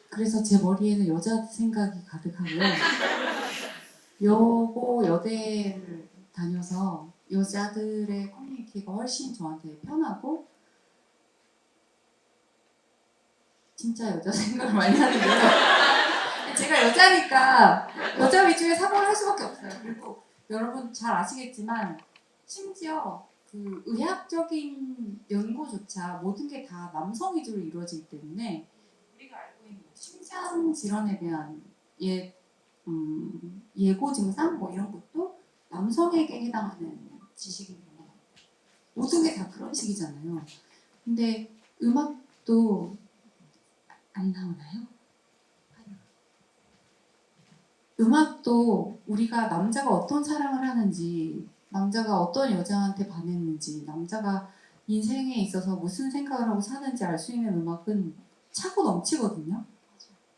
그래서 제 머리에는 여자 생각이 가득하고요. 여대를 다녀서 여자들의 커뮤니티가 훨씬 저한테 편하고 진짜 여자 생각을 많이 하는데요. 제가 여자니까 여자 위주의 사고를 할 수밖에 없어요. 그리고 여러분 잘 아시겠지만 심지어 그 의학적인 연구조차 모든 게 다 남성 위주로 이루어지기 때문에 우리가 알고 있는 심장 질환에 대한 예고 증상 뭐 이런 것도 남성에게 해당하는 지식입니다. 모든 게 다 그런 식이잖아요. 근데 음악도 안 나오나요? 음악도 우리가 남자가 어떤 사랑을 하는지, 남자가 어떤 여자한테 반했는지, 남자가 인생에 있어서 무슨 생각을 하고 사는지 알 수 있는 음악은 차고 넘치거든요.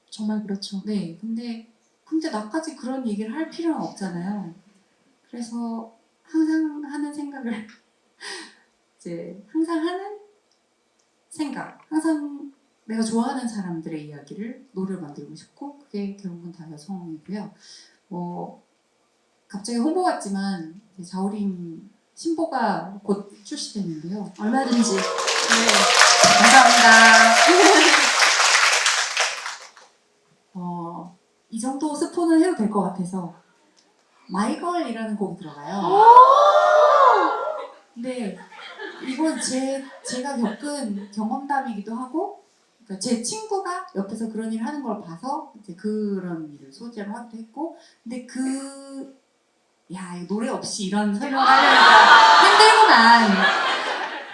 정말 그렇죠.
네, 근데 나까지 그런 얘기를 할 필요는 없잖아요. 그래서 항상 하는 생각을 항상 하는 생각, 항상 내가 좋아하는 사람들의 이야기를 노래를 만들고 싶고 그게 결국은 다 여성이고요. 갑자기 홍보 같지만 자우림 신보가 곧 출시되는데요.
얼마든지.
네, 감사합니다. 이 정도 스포는 해도 될 것 같아서 마이걸이라는 곡이 들어가요. 근데 이건 제가 겪은 경험담이기도 하고 그러니까 제 친구가 옆에서 그런 일을 하는 걸 봐서 이제 그런 일을 소재로 하기도 했고 근데 이 노래 없이 이런 설명을 하려니까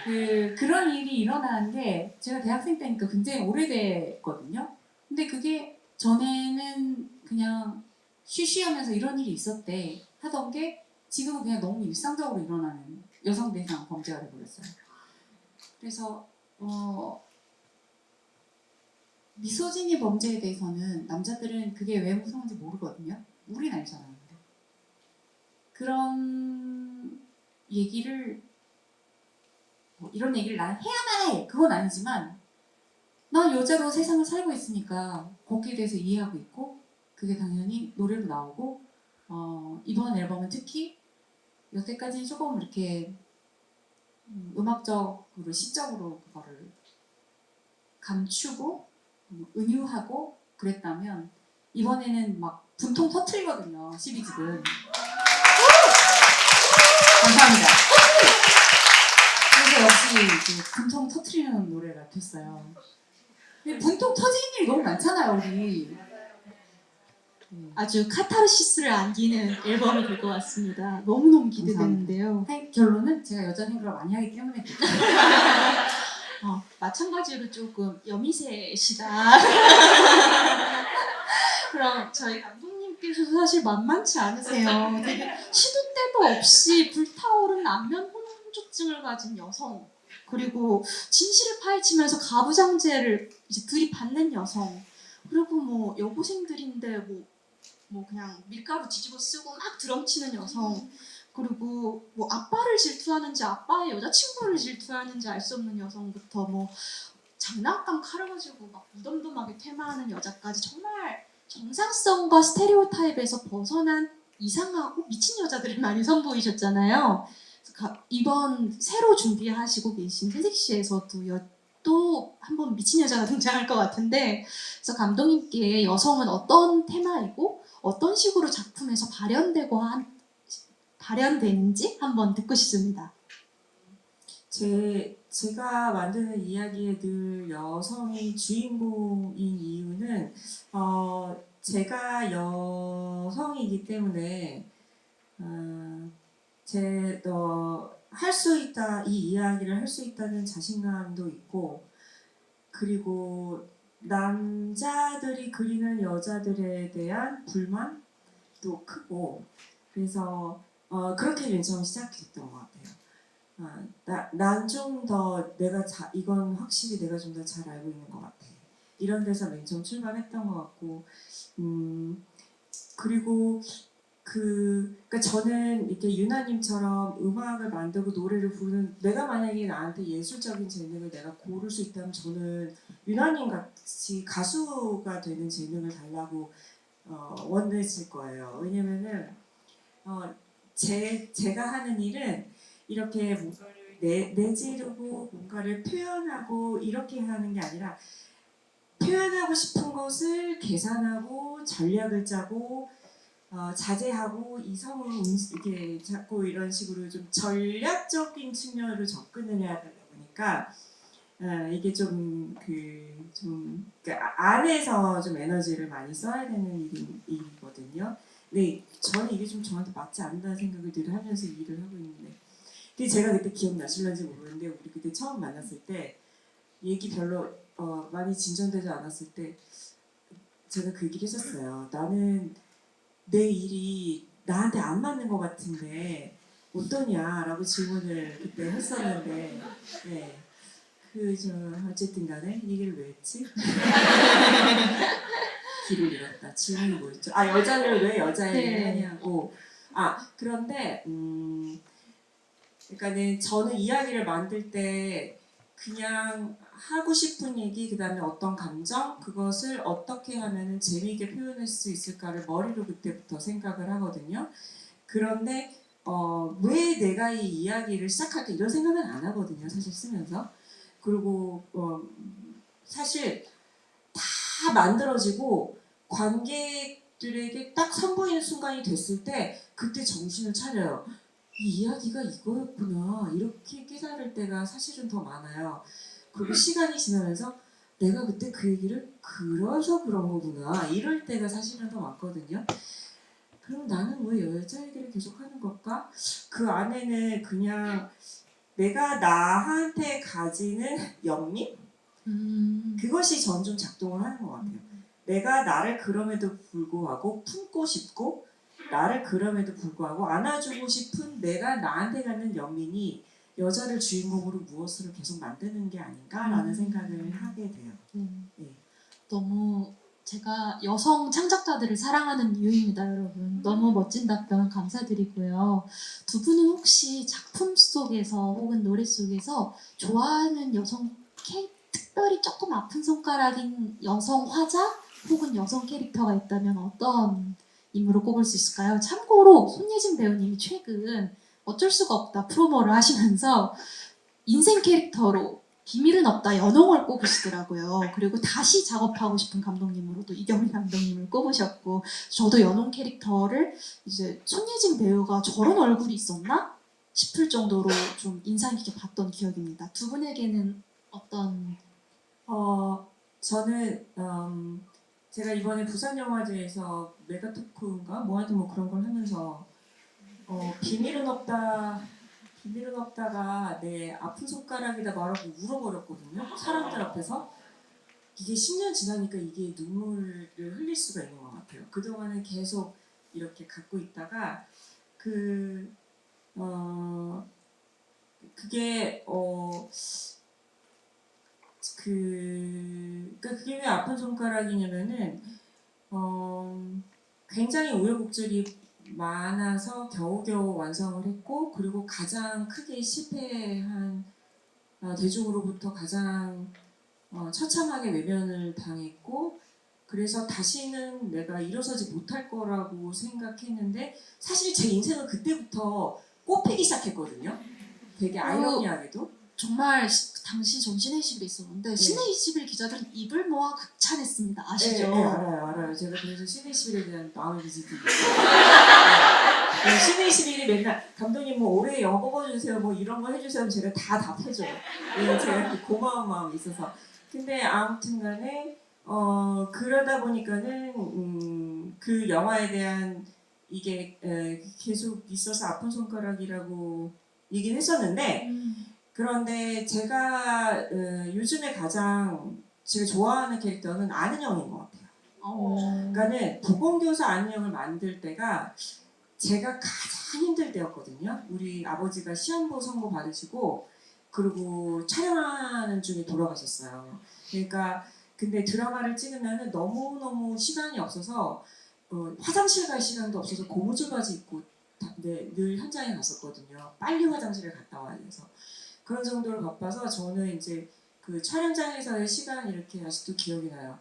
힘들구만. 그런 일이 일어나는 게 제가 대학생 때니까 굉장히 오래됐거든요. 근데 그게 전에는 그냥 쉬쉬하면서 이런 일이 있었대 하던 게 지금은 그냥 너무 일상적으로 일어나는 여성 대상 범죄가 돼버렸어요. 그래서 미소진이 범죄에 대해서는 남자들은 그게 왜 무서운지 모르거든요. 우린 알잖아요. 그런 얘기를 이런 얘기를 난 해야만 해 그건 아니지만 난 여자로 세상을 살고 있으니까 거기에 대해서 이해하고 있고 그게 당연히 노래로 나오고 이번 앨범은 특히 여태까지는 조금 이렇게 음악적으로 시적으로 그거를 감추고 은유하고 그랬다면 이번에는 막 분통 터트리거든요. 12집은 감사합니다. 그래서 역시 분통 터트리는 노래가 됐어요. 근데 분통 터지는 일이 너무 많잖아요 우리.
아주 카타르시스를 안기는 앨범이 될 것 같습니다. 너무너무 기대되는데요.
결론은 제가 여자 생각을 많이 하기 때문에
마찬가지로 조금 여미새시다. 그럼 저희 감독님께서도 사실 만만치 않으세요. 되게 시도 때도 없이 불타오른 안면 혼조증을 가진 여성, 그리고 진실을 파헤치면서 가부장제를 이제 들이받는 여성, 그리고 뭐 여고생들인데 뭐 그냥 밀가루 뒤집어 쓰고 막 드럼치는 여성, 그리고 뭐 아빠를 질투하는지 아빠의 여자친구를 질투하는지 알 수 없는 여성부터 뭐 장난감 칼을 가지고 막 무덤덤하게 퇴마하는 여자까지 정말 정상성과 스테레오타입에서 벗어난 이상하고 미친 여자들을 많이 선보이셨잖아요. 이번 새로 준비하시고 계신 새색시에서도 또 한 번 미친 여자가 등장할 것 같은데, 그래서 감독님께 여성은 어떤 테마이고 어떤 식으로 작품에서 발현되는지 한번 듣고 싶습니다.
제가 만드는 이야기에 늘 여성이 주인공인 이유는 제가 여성이기 때문에 할 수 있다, 이 이야기를 할 수 있다는 자신감도 있고, 그리고 남자들이 그리는 여자들에 대한 불만도 크고, 그래서 그렇게 맨 처음 시작했던 것 같아요. 난 좀 더 이건 확실히 내가 좀 더 잘 알고 있는 것 같아. 이런 데서 맨 처음 출발했던 것 같고, 그리고 그러니까 저는 이렇게 유나님처럼 음악을 만들고 노래를 부르는 내가 만약에 나한테 예술적인 재능을 내가 고를 수 있다면 저는 유나님 같이 가수가 되는 재능을 달라고 원했을 거예요. 왜냐면은 제가 하는 일은 이렇게 뭔가를 내지르고 뭔가를 표현하고 이렇게 하는 게 아니라 표현하고 싶은 것을 계산하고 전략을 짜고 자제하고 이성을 이렇게 자꾸 이런 식으로 좀 전략적인 측면으로 접근을 해야 되다 보니까 이게 그 안에서 좀 에너지를 많이 써야 되는 일이거든요. 근데 저는 이게 좀 저한테 맞지 않는다는 생각을 늘 하면서 일을 하고 있는데, 근데 제가 그때 기억나실런지 모르는데 우리 그때 처음 만났을 때 얘기 별로 많이 진전되지 않았을 때 제가 그 얘기를 했었어요. 나는 내 일이 나한테 안 맞는 것 같은데 어떠냐라고 질문을 그때 했었는데, 네. 어쨌든 간에 이 얘기를 왜 했지? 길을 잃었다. 질문이 뭐였죠? 여자를 왜 여자애를 하냐고. 그런데 그러니까는 저는 이야기를 만들 때 그냥 하고 싶은 얘기, 그 다음에 어떤 감정, 그것을 어떻게 하면은 재미있게 표현할 수 있을까를 머리로 그때부터 생각을 하거든요. 그런데 왜 내가 이 이야기를 시작할까 이런 생각은 안 하거든요. 사실 쓰면서. 그리고 사실 다 만들어지고 관객들에게 딱 선보이는 순간이 됐을 때 그때 정신을 차려요. 이 이야기가 이거였구나. 이렇게 깨달을 때가 사실은 더 많아요. 그리고 시간이 지나면서 내가 그때 그 얘기를 그래서 그런 거구나. 이럴 때가 사실은 더 많거든요. 그럼 나는 왜 여자 얘기를 계속 하는 걸까? 그 안에는 그냥 내가 나한테 가지는 연민? 그것이 전 좀 작동을 하는 것 같아요. 내가 나를 그럼에도 불구하고 품고 싶고 나를 그럼에도 불구하고 안아주고 싶은 내가 나한테 갖는 연민이 여자를 주인공으로 무엇을 계속 만드는 게 아닌가라는 생각을 하게 돼요. 네.
너무 제가 여성 창작자들을 사랑하는 이유입니다, 여러분. 너무 멋진 답변 감사드리고요. 두 분은 혹시 작품 속에서 혹은 노래 속에서 좋아하는 특별히 조금 아픈 손가락인 여성 화자 혹은 여성 캐릭터가 있다면 어떤 인물을 꼽을 수 있을까요? 참고로 손예진 배우님이 최근 어쩔 수가 없다 프로모를 하시면서 인생 캐릭터로 비밀은 없다 연홍을 꼽으시더라고요. 그리고 다시 작업하고 싶은 감독님으로도 이경민 감독님을 꼽으셨고, 저도 연홍 캐릭터를 이제 손예진 배우가 저런 얼굴이 있었나 싶을 정도로 좀 인상 깊게 봤던 기억입니다. 두 분에게는 어떤?
저는 제가 이번에 부산영화제에서 메가토크인가 뭐 하여튼 뭐 그런 걸 하면서 비밀은 없다가 내 아픈 손가락이다 말하고 울어버렸거든요. 사람들 앞에서. 이게 10년 지나니까 이게 눈물을 흘릴 수가 있는 것 같아요. 그동안은 계속 이렇게 갖고 있다가 그러니까 그게 왜 아픈 손가락이냐면은 굉장히 우여곡절이 많아서 겨우겨우 완성을 했고, 그리고 가장 크게 실패한 대중으로부터 가장 처참하게 외면을 당했고, 그래서 다시는 내가 일어서지 못할 거라고 생각했는데 사실 제 인생은 그때부터 꽃피기 시작했거든요. 되게 아이러니하게도.
정말 당시 전 신의 21에 있었는데 신의 21 기자들은 입을 모아 극찬했습니다. 아시죠?
네, 알아요. 제가 그래서 신의 21에 대한 마음의 비즈도 있어요. 신의 21이 맨날 감독님 뭐 올해 영화 뽑아주세요 뭐 이런 거 해주세요 하면 제가 다 답해줘요. 제가 그 고마운 마음이 있어서. 근데 아무튼간에 그러다 보니까는 그 영화에 대한 이게 계속 있어서 아픈 손가락이라고 얘기를 했었는데, 그런데 제가 요즘에 가장 제가 좋아하는 캐릭터는 아는형인 것 같아요. 그러니까는 보건교사 아는형을 만들 때가 제가 가장 힘들 때였거든요. 우리 아버지가 시한부 선고 받으시고 그리고 촬영하는 중에 돌아가셨어요. 그러니까 근데 드라마를 찍으면은 너무너무 시간이 없어서 화장실 갈 시간도 없어서 고무줄 바지 입고 늘 현장에 갔었거든요. 빨리 화장실에 갔다 와야 돼서. 그런 정도로 바빠서 저는 이제 그 촬영장에서의 시간 이렇게 아직도 기억이 나요.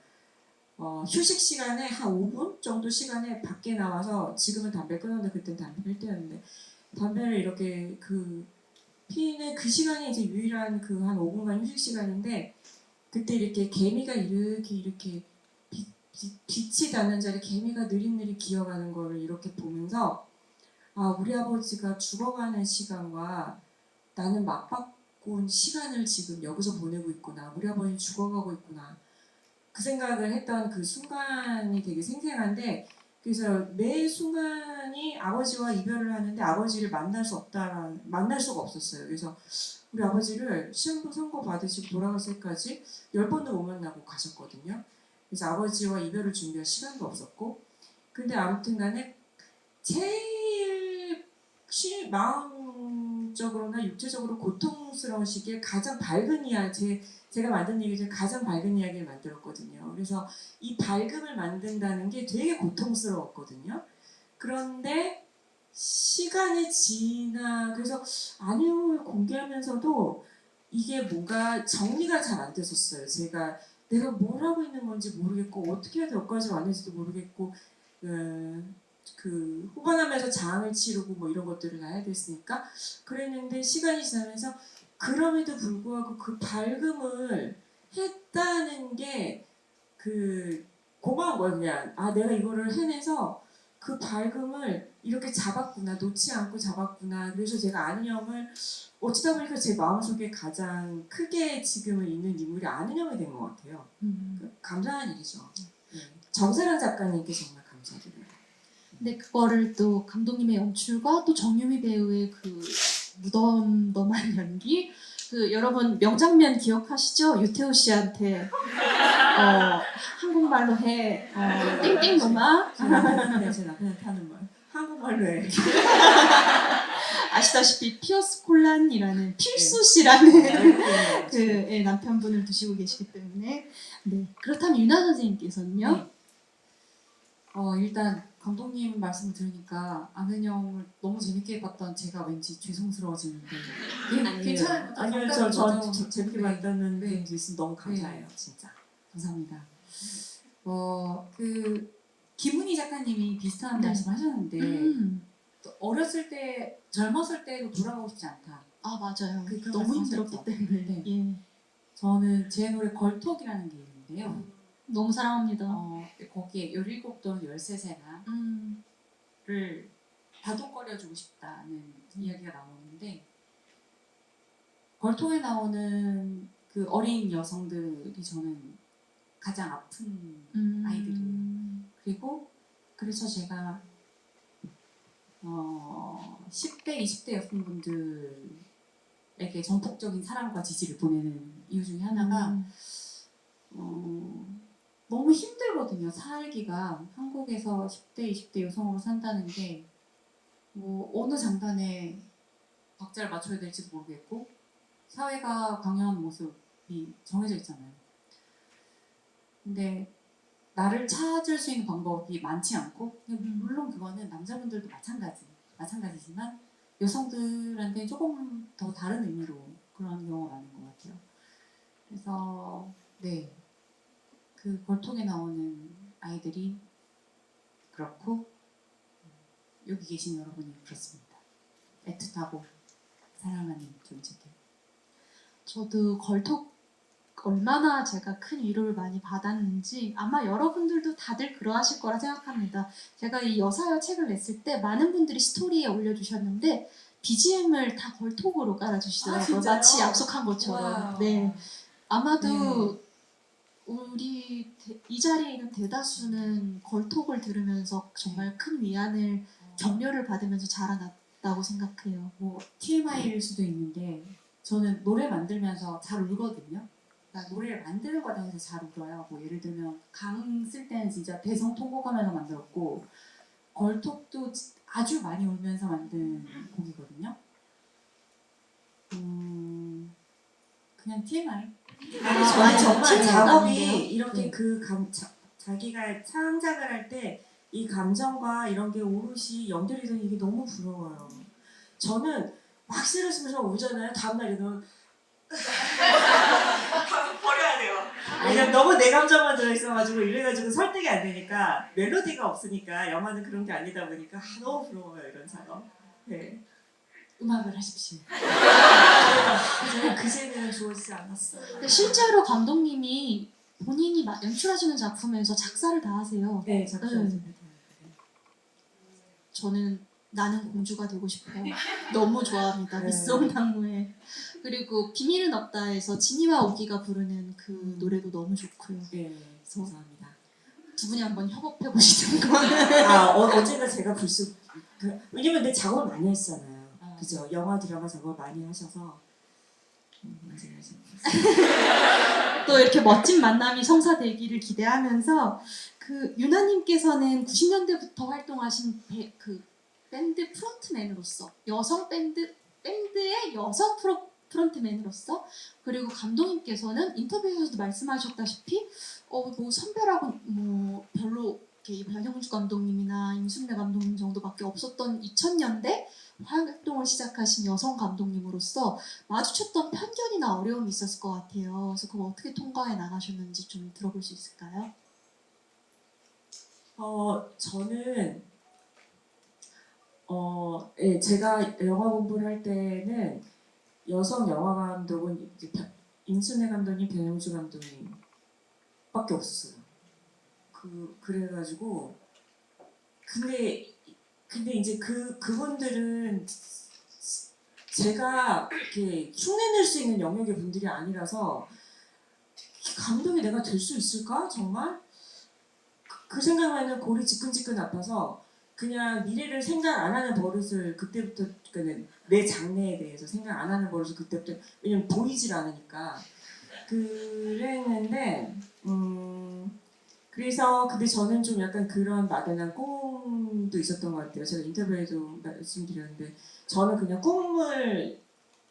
휴식 시간에 한 5분 정도 시간에 밖에 나와서 지금은 담배 끊었는데 그땐 담배 필 때였는데 담배를 이렇게 피는 그 시간이 이제 유일한 그 한 5분간 휴식 시간인데 그때 이렇게 개미가 이렇게 빛이 나는 자리 개미가 느릿느릿 기어가는 거를 이렇게 보면서 아 우리 아버지가 죽어가는 시간과 나는 맞바꾼 시간을 지금 여기서 보내고 있구나. 우리 아버지 죽어가고 있구나. 그 생각을 했던 그 순간이 되게 생생한데 그래서 매 순간이 아버지와 이별을 하는데 아버지를 만날 수가 없었어요. 그래서 우리 아버지를 시험도 선고 받으시고 돌아갔을 때까지 10번도 못 만나고 가셨거든요. 그래서 아버지와 이별을 준비할 시간도 없었고 근데 아무튼 간에 제일 마음적으로나 육체적으로 고통스러운 시기에 가장 밝은 이야기 제가 만든 얘기 중에 가장 밝은 이야기를 만들었거든요. 그래서 이 밝음을 만든다는 게 되게 고통스러웠거든요. 그런데 시간이 그래서 안녕을 공개하면서도 이게 뭔가 정리가 잘 안 됐었어요. 내가 뭘 하고 있는 건지 모르겠고 어떻게 해야 여기까지 왔는지도 모르겠고 후반하면서 장을 치르고 뭐 이런 것들을 다 해야 됐으니까 그랬는데 시간이 지나면서 그럼에도 불구하고 그 밝음을 했다는 게 고마운 거예요. 그냥 내가 이거를 해내서 그 밝음을 이렇게 잡았구나 놓지 않고 잡았구나. 그래서 제가 안은영을 어쩌다 보니까 제 마음속에 가장 크게 지금은 있는 인물이 안은영이 된 것 같아요. 감사한 일이죠. 정세란 작가님께 정말 감사드려요.
근데 그거를 또 감독님의 연출과 또 정유미 배우의 그 무덤덤한 연기 여러분 명장면 기억하시죠? 유태우 씨한테 한국말로 해 땡땡 놈아
제 남편한테 하는 말 한국말로 해.
아시다시피 피어스 콜란이라는 필수 씨라는
네.
남편분을 두시고 계시기 때문에 그렇다면 유나 선생님께서는요?
일단 감독님 말씀을 들으니까 안은영을 너무 재밌게 봤던 제가 왠지 죄송스러워지는데 괜찮아요.
아니요, 저 재밌게
네.
봤다는
네.
분도 있으면 너무 감사해요, 진짜.
감사합니다. 김은희 작가님이 비슷한
네.
말씀하셨는데 또 어렸을 때 젊었을 때도 돌아가고 싶지 않다.
아 맞아요.
그런
너무
말씀
힘들었기
하셨죠?
때문에
네.
예.
저는 제 노래 걸톡이라는 게 있는데요.
너무 사랑합니다.
거기에 17돈 13세나 를 다독거려주고 싶다는 이야기가 나오는데 걸통에 나오는 그 어린 여성들이 저는 가장 아픈 아이들이에요. 그래서 제가 10대, 20대 여성분들에게 전폭적인 사랑과 지지를 보내는 이유 중에 하나가 너무 힘들거든요. 살기가. 한국에서 10대, 20대 여성으로 산다는 게 어느 장단에 박자를 맞춰야 될지도 모르겠고 사회가 강요한 모습이 정해져 있잖아요. 근데 나를 찾을 수 있는 방법이 많지 않고 물론 그거는 남자분들도 마찬가지지만 여성들한테 조금 더 다른 의미로 그런 경우가 많은 것 같아요. 그래서 그 걸통에 나오는 아이들이 그렇고 여기 계신 여러분이 그렇습니다. 애틋하고 사랑하는 존재들.
저도 걸톡 얼마나 제가 큰 위로를 많이 받았는지 아마 여러분들도 다들 그러하실 거라 생각합니다. 제가 이 여사여 책을 냈을 때 많은 분들이 스토리에 올려주셨는데 BGM을 다 걸톡으로 깔아주시더라고요. 마치 약속한 것처럼.
와우.
네, 아마도 우리 이 자리에 있는 대다수는 걸톡을 들으면서 정말 큰 위안을 격려를 받으면서 자라났다고 생각해요.
TMI일 수도 있는데 저는 노래 만들면서 잘 울거든요. 그러니까 노래를 만드는 과정에서 잘 울어요. 예를 들면 강 쓸 때는 진짜 대성통곡하면서 만들었고 걸톡도 아주 많이 울면서 만든 곡이거든요. 그냥 TMI.
정말
TMI 는
작업이
아닌데요?
이렇게 자기가 창작을 할 때 이 감정과 이런 게 오롯이 연결이 되는 이게 너무 부러워요. 저는 막 스트레스면서 울잖아요. 다음날 이거 버려야 돼요. 왜냐면 너무 내 감정만 들어있어가지고 이래가지고 설득이 안 되니까 멜로디가 없으니까 영화는 그런 게 아니다 보니까 너무 부러워요 이런 작업. 네.
음악을 하십시오.
제가 그제는 주어지지 않았어요.
근데 실제로 감독님이 본인이 연출하시는 작품에서 작사를 다 하세요.
네, 작품.
저는 나는 공주가 되고 싶어요. 너무 좋아합니다.
네.
미스온당무에. 그리고 비밀은 없다에서 지니와 오기가 부르는 그 노래도 너무 좋고요.
네, 감사합니다.
두 분이 한번 협업해 보시는 거.
언젠가 제가 왜냐면 내 작업을 많이 했잖아요. 그죠? 영화 드라마 작업을 많이 하셔서 언젠가 제가
또 이렇게 멋진 만남이 성사되기를 기대하면서 그 유나님께서는 90년대부터 활동하신 그 밴드 프론트맨으로서 여성 밴드의 여성 프론트맨으로서 그리고 감독님께서는 인터뷰에서도 말씀하셨다시피 뭐 선배라고 뭐 별로 이렇게 변형주 감독님이나 임순례 감독님 정도밖에 없었던 2000년대 활동을 시작하신 여성 감독님으로서 마주쳤던 편견이나 어려움이 있었을 것 같아요. 그래서 그거 어떻게 통과해 나가셨는지 좀 들어볼 수 있을까요?
저는 예, 제가 영화 공부를 할 때는 여성 영화 감독은 이제 임순례 감독님, 변영주 감독님밖에 없었어요. 그래가지고 근데 이제 그분들은 제가 이렇게 흉내낼 수 있는 영역의 분들이 아니라서 감독이 내가 될 수 있을까 정말 그 생각만은 골이 지끈지끈 아파서 그냥 미래를 생각 안 하는 버릇을 그때부터 내 장래에 대해서 생각 안 하는 버릇을 그때부터 왜냐면 보이질 않으니까 그랬는데 그래서 근데 저는 좀 약간 그런 막연한 꿈도 있었던 것 같아요. 제가 인터뷰에도 말씀드렸는데 저는 그냥 꿈을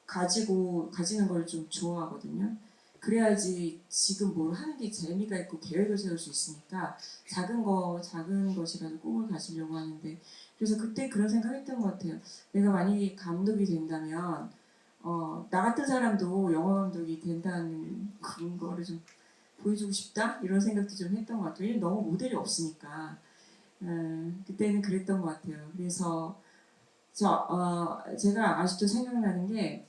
가지는 걸 좀 좋아하거든요. 그래야지 지금 뭘 하는 게 재미가 있고 계획을 세울 수 있으니까 작은 것이라도 꿈을 가지려고 하는데 그래서 그때 그런 생각했던 것 같아요. 내가 만약에 감독이 된다면 나 같은 사람도 영화 감독이 된다는 그거를 좀 보여주고 싶다 이런 생각도 좀 했던 것 같아요. 왜냐면 너무 모델이 없으니까 그때는 그랬던 것 같아요. 그래서 제가 아직도 생각나는 게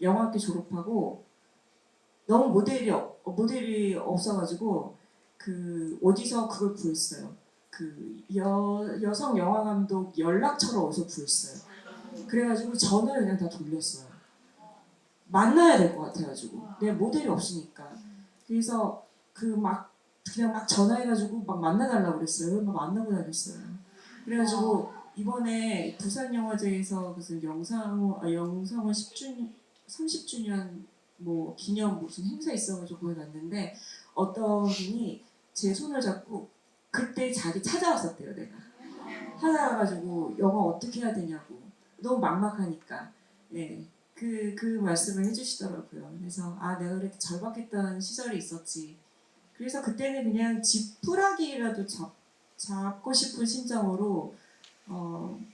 영화학교 졸업하고 너무 모델이 없어가지고 그 어디서 그걸 구했어요. 그 여성 영화 감독 연락처를 어디서 구했어요. 그래가지고 전화를 그냥 다 돌렸어요. 만나야 될 것 같아가지고 내 모델이 없으니까 그래서 그냥 막 전화해가지고 막 만나달라고 그랬어요. 막 만나고 다녔어요. 그래가지고 이번에 부산영화제에서 무슨 영상원 30주년 뭐 기념 무슨 행사 있어가지고 거기 갔는데 어떤 분이 제 손을 잡고 그때 자기 찾아왔었대요. 내가 찾아와가지고 영화 어떻게 해야 되냐고 너무 막막하니까 그 말씀을 해주시더라고요. 그래서 내가 그렇게 절박했던 시절이 있었지. 그래서 그때는 그냥 지푸라기라도 잡고 싶은 심정으로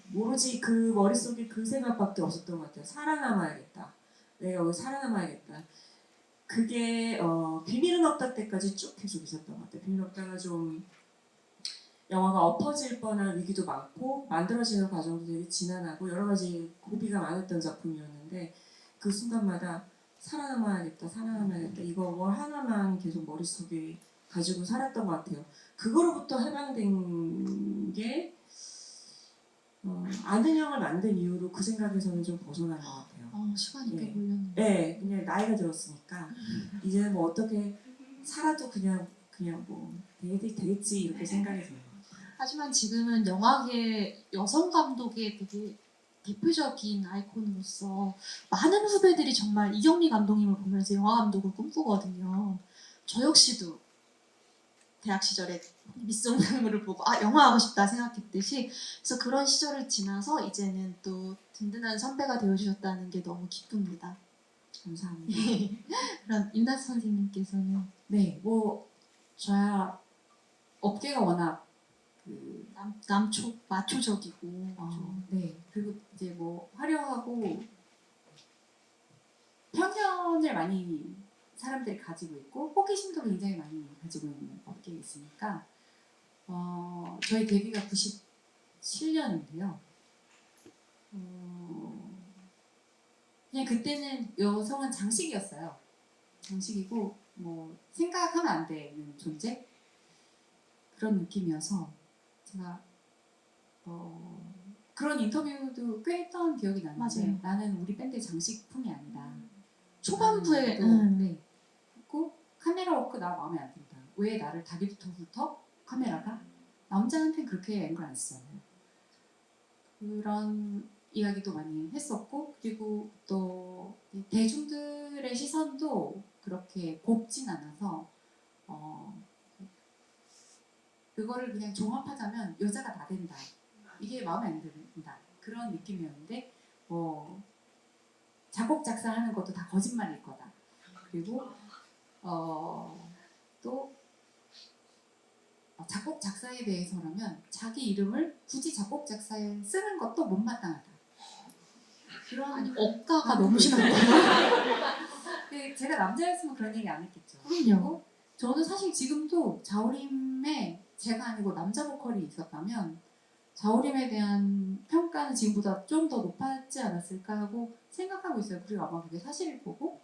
모르지 그 머릿속에 그 생각밖에 없었던 것 같아요. 살아남아야겠다. 내가 여기 살아남아야겠다. 그게 비밀은 없다 때까지 쭉 계속 있었던 것 같아요. 비밀은 없다가 좀 영화가 엎어질 뻔한 위기도 많고 만들어지는 과정도 되게 지난하고 여러 가지 고비가 많았던 작품이었는데 그 순간마다 살아남아야겠다 이거 뭐 하나만 계속 머릿속에 가지고 살았던 것 같아요. 그거로부터 해방된 게 아는 형을 만든 이후로 그 생각에서는 좀 벗어난 것 같아요.
시간이 꽤 걸렸네요.
네, 그냥 나이가 들었으니까 이제 뭐 어떻게 살아도 그냥 뭐 되겠지 이렇게 생각이 들어요.
하지만 지금은 영화계 여성 감독의 되게 대표적인 아이콘으로서 많은 후배들이 정말 이경미 감독님을 보면서 영화 감독을 꿈꾸거든요. 저 역시도 대학 시절에 미스온당무를 보고 영화 하고 싶다 생각했듯이 그래서 그런 시절을 지나서 이제는 또 든든한 선배가 되어주셨다는 게 너무 기쁩니다.
감사합니다.
그럼 윤아 선생님께서는
네, 뭐 저야 업계가 워낙 그
마초적이고 좀
네. 그리고 이제 뭐 화려하고 편견을 많이 사람들이 가지고 있고 호기심도 굉장히 많이 가지고 있는 업계에 있으니까 저희 데뷔가 97년인데요. 그냥 그때는 여성은 장식이었어요. 장식이고 뭐 생각하면 안 되는 존재 그런 느낌이어서 제가 그런 인터뷰도 꽤 했던 기억이 나는데
맞아요.
나는 우리 밴드의 장식품이 아니다.
초반부에
네. 그리고 카메라 워크 나 마음에 안 든다. 왜 나를 다리부터 훑어? 카메라가? 남자한테는 그렇게 앵글 안 쓰잖아요. 그런 이야기도 많이 했었고 그리고 또 대중들의 시선도 그렇게 곱진 않아서 그거를 그냥 종합하자면 여자가 나댄다. 이게 마음에 안 든다. 그런 느낌이었는데 작곡 작사하는 것도 다 거짓말일 거다. 그리고 또 작곡 작사에 대해서라면 자기 이름을 굳이 작곡 작사에 쓰는 것도 못마땅하다. 그런
억가가 너무 심한데.
제가 남자였으면 그런 얘기 안 했겠죠.
그럼요.
그리고 저는 사실 지금도 자우림에 제가 아니고 남자 보컬이 있었다면 자우림에 대한 평가는 지금보다 좀 더 높았지 않았을까 하고 생각하고 있어요. 그리고 아마 그게 사실일 거고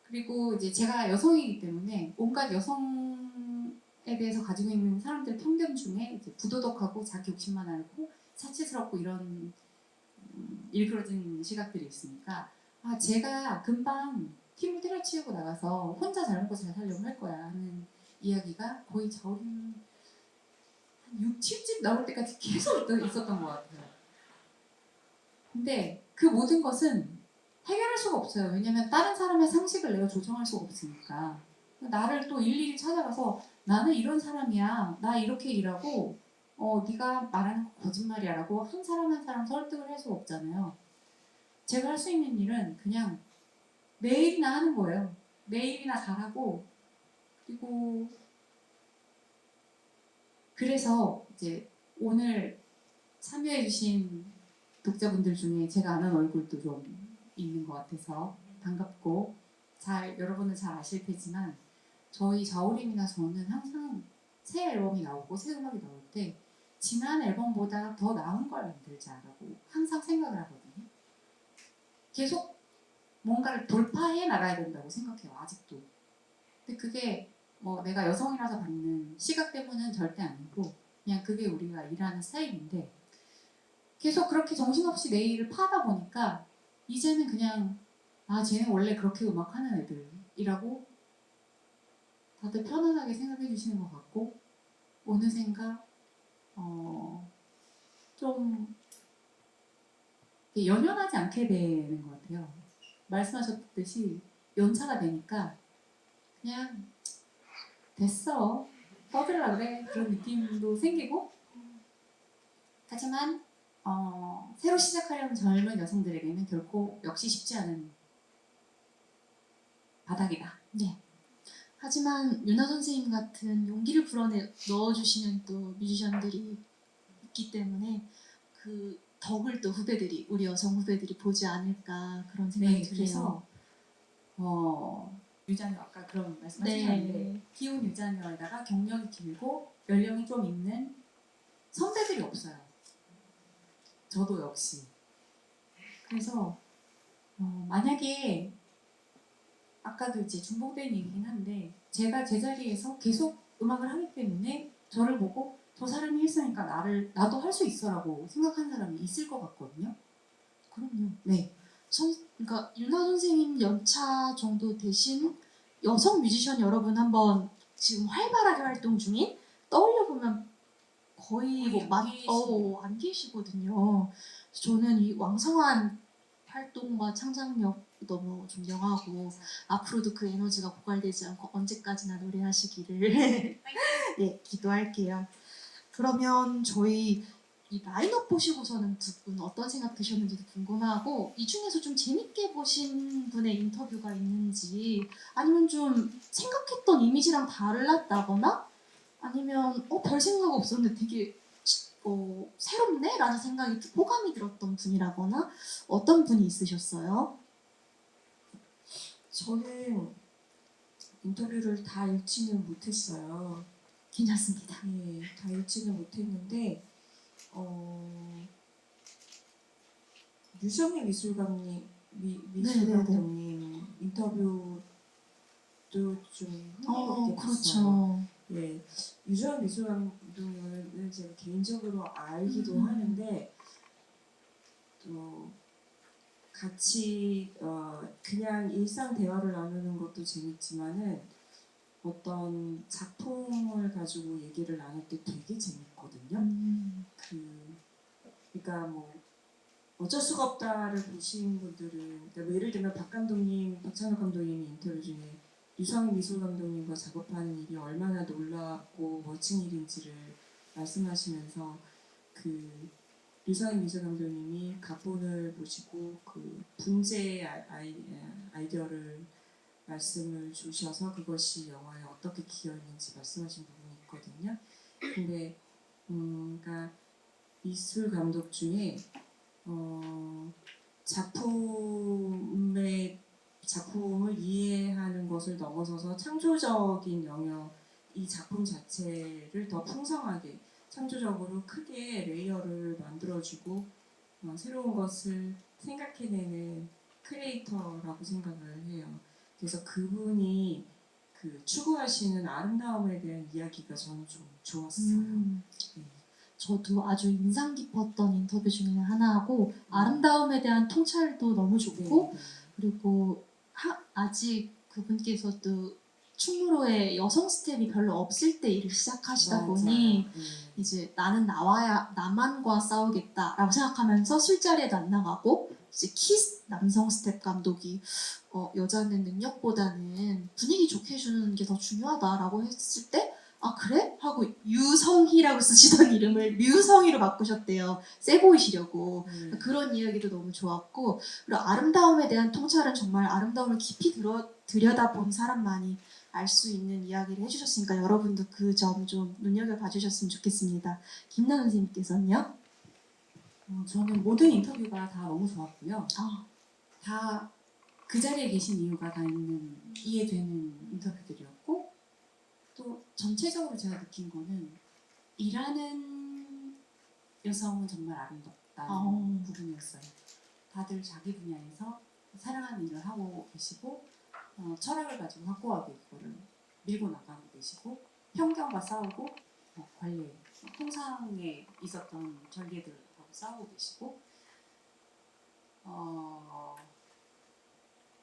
그리고 이제 제가 여성이기 때문에 온갖 여성에 대해서 가지고 있는 사람들 편견 중에 이제 부도덕하고 자기 욕심만 알고 사치스럽고 이런 일그러진 시각들이 있으니까 제가 금방 팀을 때려치우고 나가서 혼자 잘 먹고 잘 살려고 할 거야 하는 이야기가 거의 자우림 한 6, 7집 나올 때까지 계속 있었던 것 같아요. 근데 그 모든 것은 해결할 수가 없어요. 왜냐면 다른 사람의 상식을 내가 조정할 수가 없으니까. 나를 또 일일이 찾아가서 나는 이런 사람이야. 나 이렇게 일하고 네가 말하는 거 거짓말이야 라고 한 사람 한 사람 설득을 할 수가 없잖아요. 제가 할 수 있는 일은 그냥 매일이나 하는 거예요. 매일이나 잘하고 그리고 그래서 이제 오늘 참여해주신 독자분들 중에 제가 아는 얼굴도 좀 있는 것 같아서 반갑고 여러분은 잘 아실 테지만 저희 자우림이나 저는 항상 새 앨범이 나오고 새 음악이 나올 때 지난 앨범보다 더 나은 걸 만들자라고 항상 생각을 하거든요. 계속 뭔가를 돌파해 나가야 된다고 생각해요. 아직도. 근데 그게 내가 여성이라서 받는 시각 때문은 절대 아니고 그냥 그게 우리가 일하는 스타일인데 계속 그렇게 정신없이 내 일을 파다 보니까 이제는 그냥 쟤는 원래 그렇게 음악하는 애들이라고 다들 편안하게 생각해 주시는 것 같고 어느샌가 좀 연연하지 않게 되는 것 같아요. 말씀하셨듯이 연차가 되니까 그냥 됐어 떠들라 그래 그런 느낌도 생기고 하지만 새로 시작하려는 젊은 여성들에게는 결코 역시 쉽지 않은 바닥이다.
네. 하지만 윤아 선생님 같은 용기를 넣어주시는 또 뮤지션들이 있기 때문에 그 덕을 또 우리 여성 후배들이 보지 않을까 그런 생각이 드네요.
그래서 유자녀 아까 그런 말씀하셨는데 귀여운 유자녀에다가 경력이 길고 연령이 좀 있는 선배들이 없어요. 저도 역시. 그래서 만약에 아까도 이제 중복된 얘기긴 한데 제가 제자리에서 계속 음악을 하기 때문에 저를 보고 저 사람이 했으니까 나도 할 수 있어라고 생각하는 사람이 있을 것 같거든요.
그럼요.
네.
그러니까 윤아 선생님 연차 정도 되신 여성 뮤지션 여러분 한번 지금 활발하게 활동 중인 떠올려보면 거의 안 계시거든요. 저는 이 왕성한 활동과 창작력 너무 존경하고 앞으로도 그 에너지가 고갈되지 않고 언제까지나 노래하시기를 네, 기도할게요. 그러면 저희 이 라인업 보시고서는 두 분 어떤 생각 드셨는지도 궁금하고 이 중에서 좀 재밌게 보신 분의 인터뷰가 있는지 아니면 좀 생각했던 이미지랑 달랐다거나 아니면 별 생각 없었는데 되게 새롭네? 라는 생각이 호감이 들었던 분이라거나 어떤 분이 있으셨어요?
저는 인터뷰를 다 읽지는 못했어요.
괜찮습니다.
예, 다 읽지는 못했는데 유정의 미술감님, 미술감독님 인터뷰도 좀 흥미롭게 봤어요.
그렇죠.
예, 유정 미술감독님을 제가 개인적으로 알기도 하는데 또 같이 그냥 일상 대화를 나누는 것도 재밌지만은 어떤 작품을 가지고 얘기를 나눌 때 되게 재밌거든요. 그러니까 뭐 어쩔 수가 없다를 보신 분들은 그러니까 뭐 예를 들면 박 감독님, 박찬욱 감독님이 인터뷰 중에 유성희 미술 감독님과 작업하는 일이 얼마나 놀랍고 멋진 일인지를 말씀하시면서 그 유성희 미술 감독님이 각본을 보시고 그 분재 아이디어를 말씀을 주셔서 그것이 영화에 어떻게 기여했는지 말씀하신 부분이 있거든요. 근데 그러니까 미술 감독 중에 작품을 이해하는 것을 넘어서서 창조적인 영역, 이 작품 자체를 더 풍성하게 창조적으로 크게 레이어를 만들어주고 새로운 것을 생각해내는 크리에이터라고 생각을 해요. 그래서 그분이 그 추구하시는 아름다움에 대한 이야기가 저는 좀 좋았어요. 네.
저도 아주 인상 깊었던 인터뷰 중에 하나하고 아름다움에 대한 통찰도 너무 좋고
네.
그리고 아직 그분께서도 충무로에 여성 스텝이 별로 없을 때 일을 시작하시다
맞아요.
보니 이제 나는 나만과 싸우겠다라고 생각하면서 술자리에도 안 나가고 이제 키스 남성 스텝 감독이 여자는 능력보다는 분위기 좋게 해주는 게 더 중요하다라고 했을 때 아 그래? 하고 유성희라고 쓰시던 이름을 류성희로 바꾸셨대요. 세 보이시려고. 그런 이야기도 너무 좋았고 그리고 아름다움에 대한 통찰은 정말 아름다움을 깊이 들여다본 사람만이 알 수 있는 이야기를 해주셨으니까 여러분도 그 점 좀 눈여겨봐 주셨으면 좋겠습니다. 김나은 선생님께서는요?
저는 모든 인터뷰가 다 너무 좋았고요.
아,
다 그 자리에 계신 이유가 다 이해되는 인터뷰들이었고 또 전체적으로 제가 느낀 거는 일하는 여성은 정말 아름답다는 부분이었어요. 다들 자기 분야에서 사랑하는 일을 하고 계시고 철학을 가지고 확고하게 그거를 밀고 나가고 계시고 편견과 싸우고 관례, 통상에 있었던 전례들하고 싸우고 계시고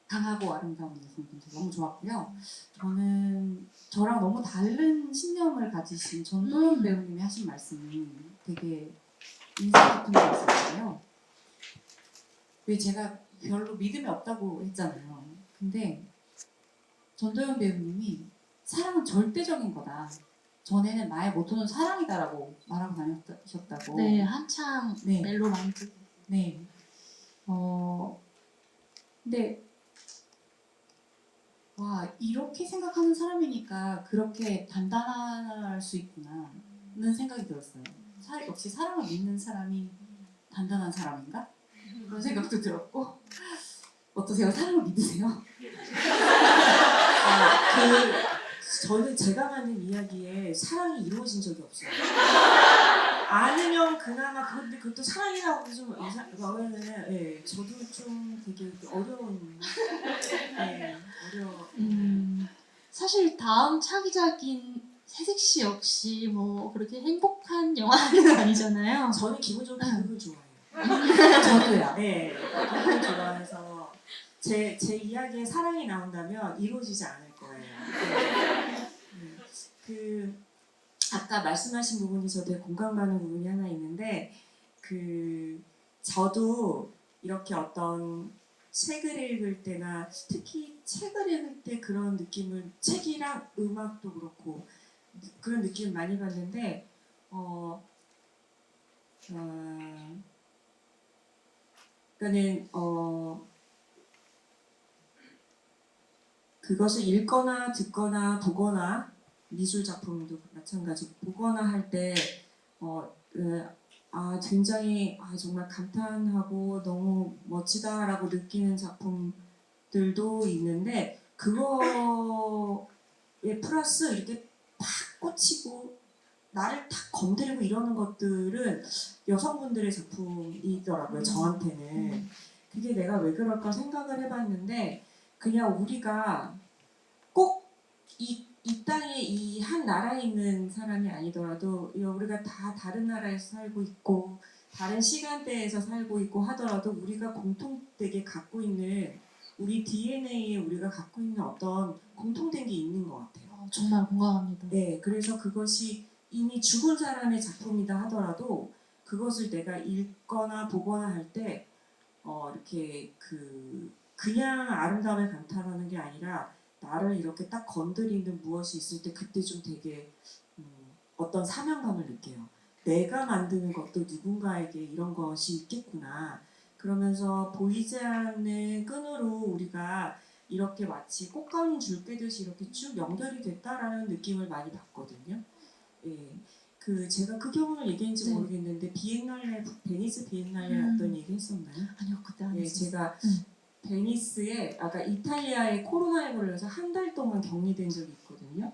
강하고 아름다운 여성분들 너무 좋았고요. 저는 저랑 너무 다른 신념을 가지신 전도연 배우님이 하신 말씀이 되게 인상 깊은 게 있었어요. 왜 제가 별로 믿음이 없다고 했잖아요. 근데 전도연 배우님이 사랑은 절대적인 거다. 전에는 나의 모토는 사랑이다라고 말하고 다녔다고.
네, 한창
네.
멜로 만들.
네. 근데 와 이렇게 생각하는 사람이니까 그렇게 단단할 수 있구나는 생각이 들었어요. 역시 사랑을 믿는 사람이 단단한 사람인가? 그런 생각도 들었고 어떠세요? 사랑을 믿으세요?
저는 제가 하는 이야기에 사랑이 이루어진 적이 없어요. 아니면 그나마 그런데 그것도 사랑이라고 좀 왜냐면 저도 좀 되게 어려운
사실 다음 차기작인 새색시 역시 뭐 그렇게 행복한 영화는 아니잖아요.
저는 기본적으로 비극을 좋아해요.
저도요.
네, 비극을 좋아해서 제 이야기에 사랑이 나온다면 이루어지지 않을 거예요. 아까 말씀하신 부분이 저도 공감 가는 부분이 하나 있는데 저도 이렇게 어떤 책을 읽을 때나 특히 책을 읽을 때 그런 느낌을 책이랑 음악도 그렇고 그런 느낌을 많이 받는데 그러니까는 그것을 읽거나 듣거나 보거나 미술 작품도 마찬가지고 보거나 할 때 굉장히 정말 감탄하고 너무 멋지다라고 느끼는 작품들도 있는데 그거에 플러스 이렇게 팍 꽂히고 나를 탁 건드리고 이러는 것들은 여성분들의 작품이더라고요. 저한테는. 그게 내가 왜 그럴까 생각을 해봤는데 그냥 우리가 꼭 이 땅에 이 한 나라에 있는 사람이 아니더라도 우리가 다 다른 나라에서 살고 있고 다른 시간대에서 살고 있고 하더라도 우리가 공통되게 갖고 있는 우리 DNA에 우리가 갖고 있는 어떤 공통된 게 있는 것 같아요.
정말 공감합니다.
네, 그래서 그것이 이미 죽은 사람의 작품이다 하더라도 그것을 내가 읽거나 보거나 할 때 이렇게 그냥 아름다움에 감탄하는 게 아니라 나를 이렇게 딱 건드리는 무엇이 있을 때 그때 좀 되게 어떤 사명감을 느껴요. 내가 만드는 것도 누군가에게 이런 것이 있겠구나. 그러면서 보이지 않는 끈으로 우리가 이렇게 마치 꽃가루 줄 꿰듯이 이렇게 쭉 연결이 됐다라는 느낌을 많이 받거든요. 예. 제가 그 경험을 얘기했는지
네.
모르겠는데 베니스 비엔날레 어떤 얘기 했었나요?
아니요, 그때 안
예,
했어요.
제가 베니스에 아까 이탈리아에 코로나에 걸려서 한 달 동안 격리된 적이 있거든요.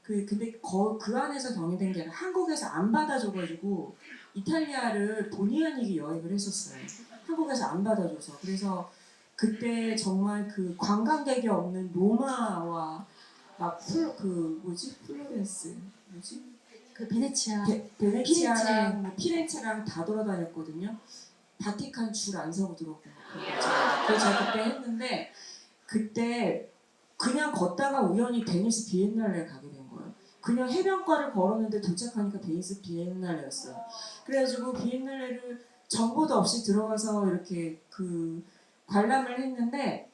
근데 그 안에서 격리된 게 아니라 한국에서 안 받아줘가지고 이탈리아를 본의 아니게 여행을 했었어요. 한국에서 안 받아줘서. 그래서 그때 정말 관광객이 없는 로마와 플로렌스
베네치아.
베네치아랑 피렌체랑 다 돌아다녔거든요. 바티칸 줄 안 서고 들어오고 그래서 제가 그때 했는데 그때 그냥 걷다가 우연히 베니스 비엔날레에 가게 된 거예요. 그냥 해변가를 걸었는데 도착하니까 베니스 비엔날레였어요. 그래가지고 비엔날레를 정보도 없이 들어가서 이렇게 관람을 했는데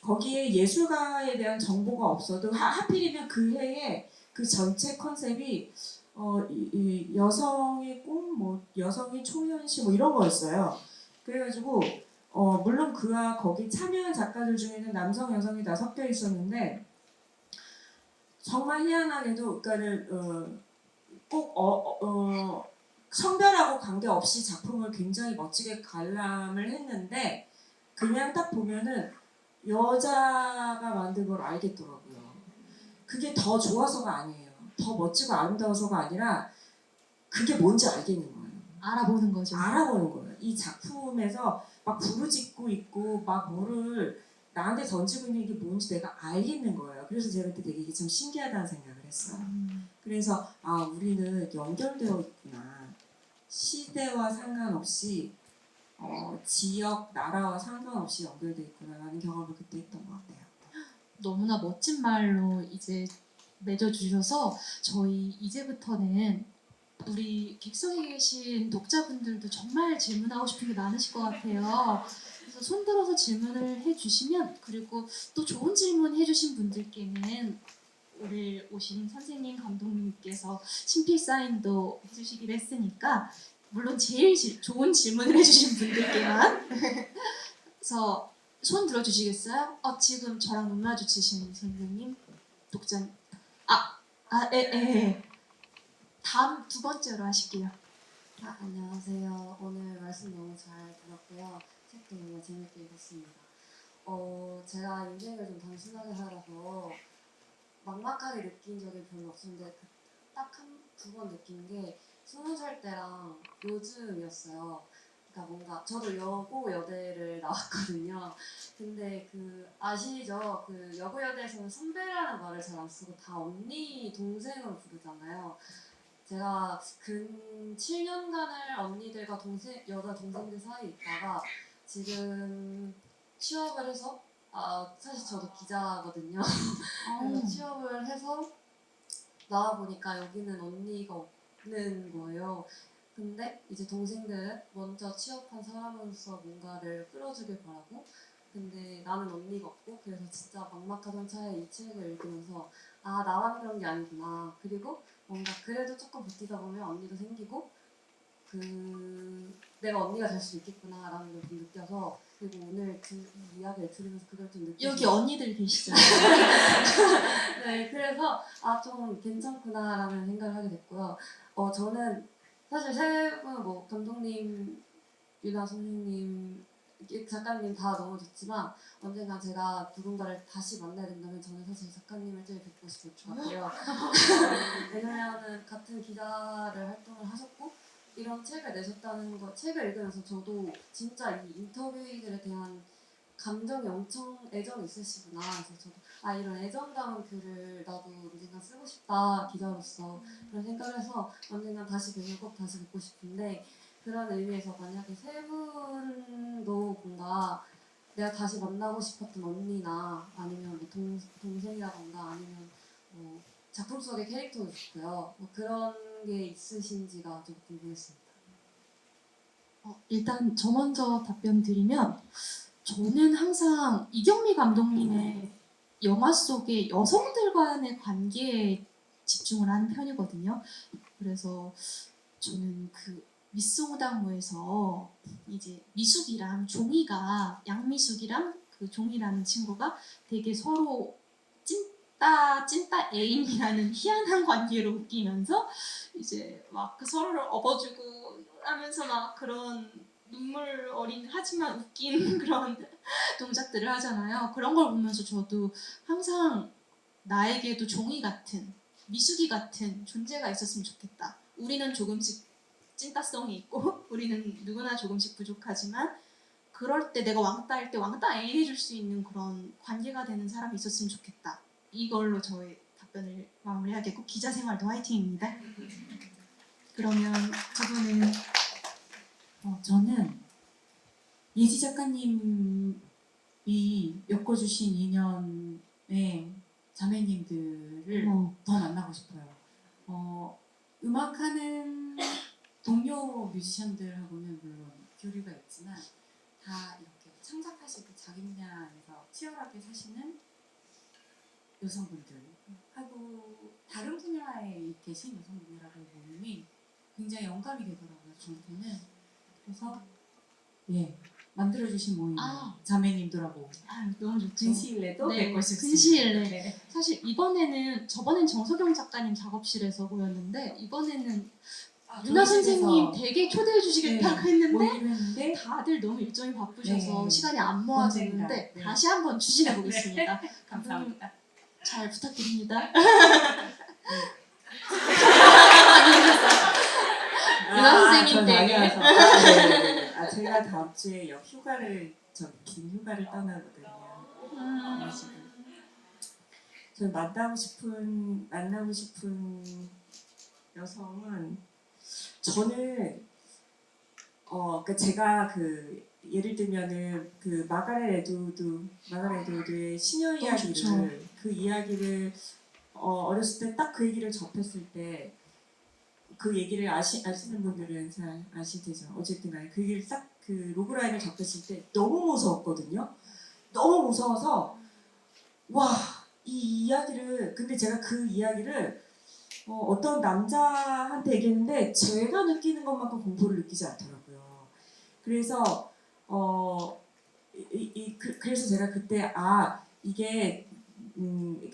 거기에 예술가에 대한 정보가 없어도 하필이면 그 해에 그 전체 컨셉이 이 여성의 꿈, 여성의 초현실 이런 거였어요. 그래가지고 물론 거기 참여한 작가들 중에는 남성, 여성이 다 섞여 있었는데 정말 희한하게도 그러니까는 꼭 성별하고 관계없이 작품을 굉장히 멋지게 관람을 했는데 그냥 딱 보면은 여자가 만든 걸 알겠더라고요. 그게 더 좋아서가 아니에요. 더 멋지고 아름다워서가 아니라 그게 뭔지 알겠는 거예요.
알아보는 거죠.
알아보는 거예요. 이 작품에서 막 부르짖고 있고 막 뭐를 나한테 던지고 있는 게 뭔지 내가 알겠는 거예요. 그래서 제가 그때 되게 이게 참 신기하다는 생각을 했어요. 그래서 우리는 연결되어 있구나. 시대와 상관없이 지역, 나라와 상관없이 연결되어 있구나라는 경험을 그때 했던 것 같아요.
너무나 멋진 말로 이제 맺어주셔서 저희 이제부터는 우리 객석에 계신 독자분들도 정말 질문하고 싶은 게 많으실 것 같아요. 그래서 손들어서 질문을 해주시면 그리고 또 좋은 질문 해주신 분들께는 오늘 오신 선생님 감독님께서 친필 사인도 해주시기로 했으니까 물론 제일 좋은 질문을 해주신 분들께만 그래서 손 들어주시겠어요? 지금 저랑 눈 마주치신 선생님 독자님 예. 다음 두 번째로 하실게요.
안녕하세요. 오늘 말씀 너무 잘 들었고요. 책도 너무 재밌게 읽었습니다. 제가 인생을 좀 단순하게 살아서 막막하게 느낀 적이 별로 없었는데 딱 두 번 느낀 게 20살 때랑 요즘이었어요. 그러니까 뭔가 저도 여고여대를 나왔거든요. 근데 아시죠? 여고여대에서는 선배라는 말을 잘 안 쓰고 다 언니, 동생으로 부르잖아요. 제가 근 7년간을 언니들과 여자 동생들 사이에 있다가 지금 취업을 해서 사실 저도 기자거든요. 그래서 취업을 해서 나와보니까 여기는 언니가 없는 거예요. 근데 이제 동생들은 먼저 취업한 사람으로서 뭔가를 끌어주길 바라고 근데 나는 언니가 없고 그래서 진짜 막막하던 차에 이 책을 읽으면서 나만 그런 게 아니구나. 그리고 뭔가 그래도 조금 버티다 보면 언니도 생기고 내가 언니가 될 수 있겠구나라는 걸 좀 느껴서 그리고 오늘 이 이야기를 들으면서 그걸 좀 느껴서
여기 언니들 계시죠?
네, 그래서 좀 괜찮구나라는 생각을 하게 됐고요. 저는 사실 세 분 뭐 감독님, 유나 선생님, 작가님 다 너무 좋지만 언젠가 제가 누군가를 다시 만나야 된다면 저는 사실 작가님을 제일 뵙고 싶을 것 같아요. 왜냐면은 같은 기자를 활동을 하셨고 이런 책을 내셨다는 거, 책을 읽으면서 저도 진짜 이 인터뷰이들에 대한 감정이 엄청 애정이 있으시구나. 그래서 저도 이런 애정다운 글을 나도 언젠가 쓰고 싶다 기자로서 그런 생각을 해서 언젠가 다시 뵈면 꼭 다시 뵙고 싶은데 그런 의미에서 만약에 세 분도 뭔가 내가 다시 만나고 싶었던 언니나 아니면 뭐 동생이라던가 아니면 뭐 작품 속의 캐릭터도 좋고요. 뭐 그런 게 있으신지가 좀 궁금했습니다.
일단 저 먼저 답변 드리면 저는 항상 이경미 감독님의 영화 속의 여성들 간의 관계에 집중을 하는 편이거든요. 그래서 저는 그 미스오당무에서 이제 미숙이랑 종이가 양미숙이랑 그 종이라는 친구가 되게 서로 찐따 애인이라는 희한한 관계로 웃기면서 이제 막 그 서로를 업어주고 하면서 막 그런 눈물 어린 하지만 웃긴 그런 동작들을 하잖아요. 그런 걸 보면서 저도 항상 나에게도 종이 같은 미숙이 같은 존재가 있었으면 좋겠다. 우리는 조금씩 찐따성이 있고 우리는 누구나 조금씩 부족하지만 그럴 때 내가 왕따일 때 왕따 애인 해줄 수 있는 그런 관계가 되는 사람이 있었으면 좋겠다. 이걸로 저의 답변을 마무리하겠고 기자 생활도 화이팅입니다. 그러면 두 분은
저는 예지 작가님이 엮어주신 인연의 자매님들을 더 만나고 싶어요. 음악하는 동료 뮤지션들하고는 물론 교류가 있지만 다 이렇게 창작하시고 자기 분야에서 치열하게 사시는 여성분들하고 다른 분야에 계신 여성분들하고의 모임이 굉장히 영감이 되더라고요. 저한테는. 그래서 만들어주신 모임이에요. 자매님들하고
너무 좋죠.
근시일 내도
네,
뵙고 싶습니다.
근시일 내.
네.
사실 저번엔 정석영 작가님 작업실에서 모였는데 이번에는 유나 선생님 되게 초대해 주시겠다고 했는데
모이기로 했는데
다들 너무 일정이 바쁘셔서
네.
시간이 안 모아지는데
언젠가, 네.
다시 한번 추진해 보겠습니다.
감사합니다.
잘 부탁드립니다. 유나 선생님 댁에.
제가 다음 주에 긴 휴가를 떠나거든요. 그래서 저 만나고 싶은 여성은 저는 제가 예를 들면은 마가렛 에드우드의 시녀 이야기를 그 이야기를 어렸을 때 딱 그 얘기를 접했을 때 그 얘기를 아시는 분들은 잘 아시겠죠. 어쨌든 간에 그 얘기를 딱 그 로그라인을 접했을 때 너무 무서웠거든요. 너무 무서워서 이 이야기를 근데 제가 그 이야기를 어떤 남자한테 얘기했는데 제가 느끼는 것만큼 공포를 느끼지 않더라고요. 그래서 그래서 제가 그때 이게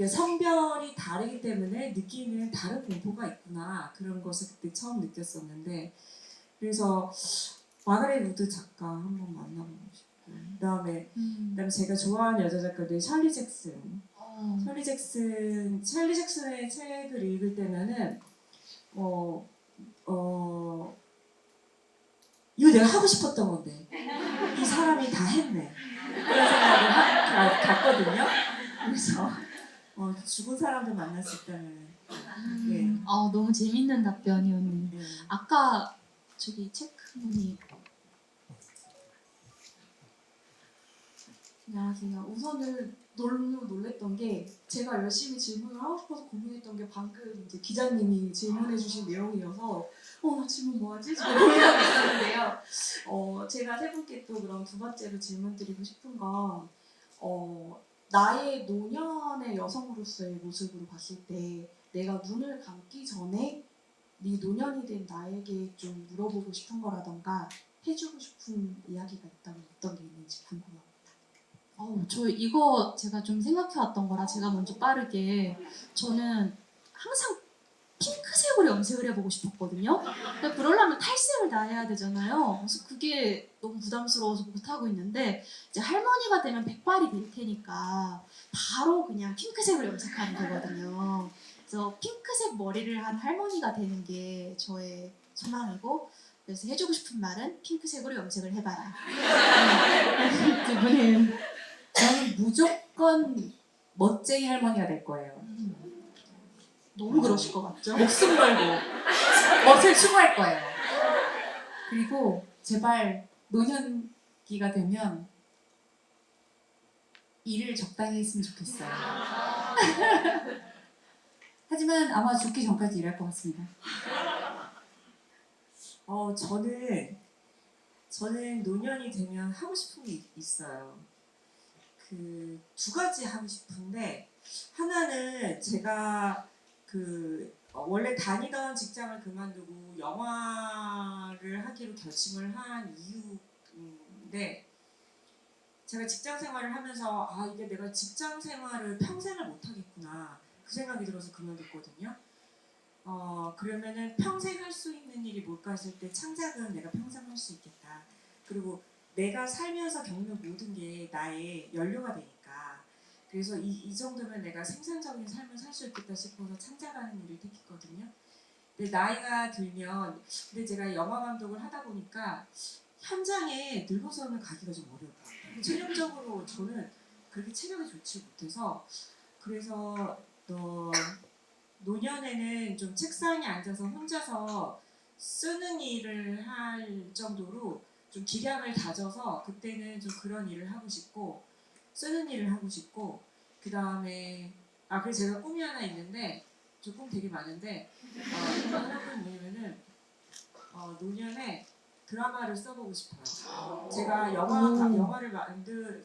성별이 다르기 때문에 느끼는 다른 공포가 있구나 그런 것을 그때 처음 느꼈었는데 그래서 마가렛 우드 작가 한번 만나보고 싶고 그다음에 제가 좋아하는 여자 작가들 찰리 잭슨 찰리 잭슨의 책을 읽을 때면은 이거 내가 하고 싶었던 건데 이 사람이 다 했네 그런 생각을 갔거든요. 그래서 죽은 사람들 만날 수 있다면
너무 재밌는 답변이었네요.
네.
아까 저기 체크분이
안녕하세요. 우선은 너무 놀랬던 게 제가 열심히 질문을 하고 싶어서 고민했던 게 방금 이제 기자님이 질문해주신 내용이어서 나 질문 뭐하지? 지금 고민하고 있었는데요. 제가 세 분께 또 그럼 두 번째로 질문드리고 싶은 건 나의 노년의 여성으로서의 모습으로 봤을 때 내가 눈을 감기 전에 네 노년이 된 나에게 좀 물어보고 싶은 거라던가 해주고 싶은 이야기가 있다면 어떤 게 있는지 궁금합니다.
저 이거 제가 좀 생각해왔던 거라 제가 먼저 빠르게 저는 항상 핑크색으로 염색을 해보고 싶었거든요. 근데 그러려면 탈색을 다 해야 되잖아요. 그래서 그게 너무 부담스러워서 못하고 있는데 이제 할머니가 되면 백발이 될 테니까 바로 그냥 핑크색으로 염색하면 되거든요. 그래서 핑크색 머리를 한 할머니가 되는 게 저의 소망이고 그래서 해주고 싶은 말은 핑크색으로 염색을 해봐라. 두 분은
저는 무조건 멋쟁이 할머니가 될 거예요.
너무 그러실 것 같죠?
목숨 걸고 멋을 추구할 거예요. 그리고 제발 노년기가 되면 일을 적당히 했으면 좋겠어요. 하지만 아마 죽기 전까지 일할 것 같습니다.
저는 노년이 되면 하고 싶은 게 있어요. 그 두 가지 하고 싶은데 하나는 제가 원래 다니던 직장을 그만두고 영화를 하기로 결심을 한 이유인데 제가 직장 생활을 하면서 이게 내가 직장 생활을 평생을 못 하겠구나 그 생각이 들어서 그만뒀거든요. 그러면은 평생 할 수 있는 일이 뭘까 했을 때 창작은 내가 평생 할 수 있겠다. 그리고 내가 살면서 겪는 모든 게 나의 연료가 되니까 그래서 이 정도면 내가 생산적인 삶을 살 수 있겠다 싶어서 창작하는 일을 택했거든요. 근데 나이가 들면 근데 제가 영화 감독을 하다 보니까 현장에 늙어서는 가기가 좀 어려워요. 체력적으로 저는 그렇게 체력이 좋지 못해서 그래서 노년에는 좀 책상에 앉아서 혼자서 쓰는 일을 할 정도로 좀 기량을 다져서 그때는 좀 그런 일을 하고 싶고 쓰는 일을 하고 싶고 그 다음에 그래서 제가 꿈이 하나 있는데 저 꿈 되게 많은데 하나는 뭐냐면은 노년에 드라마를 써보고 싶어요. 제가 영화를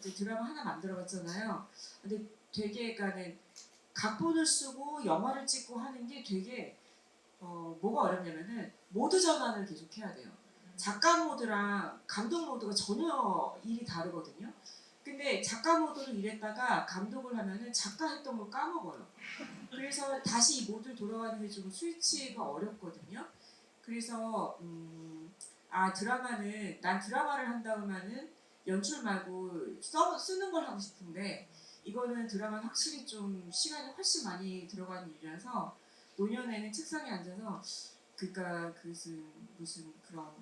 드라마 하나 만들어봤잖아요. 근데 되게 그러니까는 각본을 쓰고 영화를 찍고 하는 게 되게 뭐가 어렵냐면은 모드 전환을 계속 해야 돼요. 작가 모드랑 감독 모드가 전혀 일이 다르거든요. 근데 작가 모드를 일했다가 감독을 하면은 작가 했던 걸 까먹어요. 그래서 다시 이 모드를 돌아가는 게 좀 스위치가 어렵거든요. 그래서 드라마는 난 드라마를 한다면은 연출 말고 쓰는 걸 하고 싶은데 이거는 드라마는 확실히 좀 시간이 훨씬 많이 들어가는 일이라서 노년에는 책상에 앉아서 그러니까 무슨 그런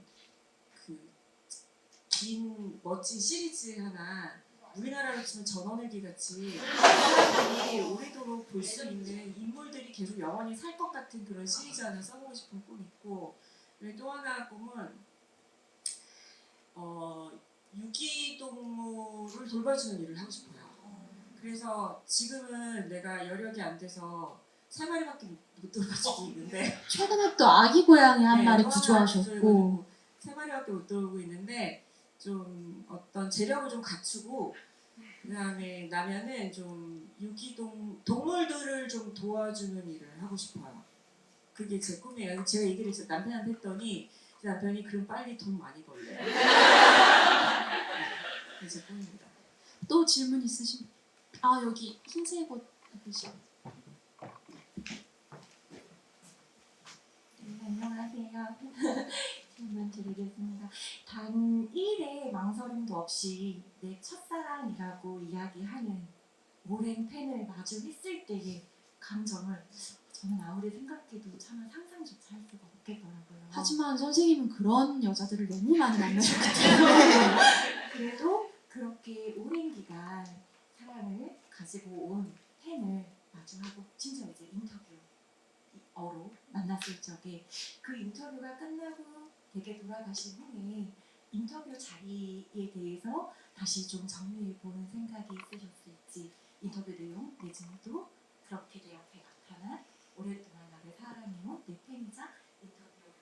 긴 멋진 시리즈 하나 우리나라로 치면 전원일기 같이 사람들이 오래도록 볼 수 있는 인물들이 계속 영원히 살 것 같은 그런 시리즈 하나 써보고 싶은 꿈이 있고 그리고 또 하나 꿈은 유기동물을 돌봐주는 일을 하고 싶어요. 그래서 지금은 내가 여력이 안 돼서 3마리밖에 못 돌봐주고 있는데
최근에 또 아기 고양이 한 마리
또 하나
구조하셨고
3마리밖에 못 돌보고 있는데 좀 어떤 재력을 좀 갖추고 그다음에 나면은 좀 동물들을 좀 도와주는 일을 하고 싶어요. 그게 제 꿈이에요. 제가 얘기를 남편한테 했더니 제 남편이 그럼 빨리 돈 많이 벌래. 그게 제 꿈입니다.
또 질문 있으신? 여기 흰색 옷 입으신.
네, 안녕하세요. 질문 드리겠습니다. 단일의 망설임도 없이 내 첫사랑이라고 이야기하는 오랜 팬을 마주했을 때의 감정을 저는 아무리 생각해도 참 상상조차 할 수가 없겠더라고요.
하지만 선생님은 그런 여자들을 너무 많이 만나셨기 때문에
그래도 그렇게 오랜 기간 사랑을 가지고 온 팬을 마주하고 심지어 이제 인터뷰어로 만났을 적에 그 인터뷰가 끝나고 댁에 돌아가신 후에 인터뷰 자리에 대해서 다시 좀 정리해 보는 생각이 있으셨을지 인터뷰 내용 내지도 그렇게 내 앞에 나타난 오랫동안 나를 사랑해온 내 팬이자 인터뷰를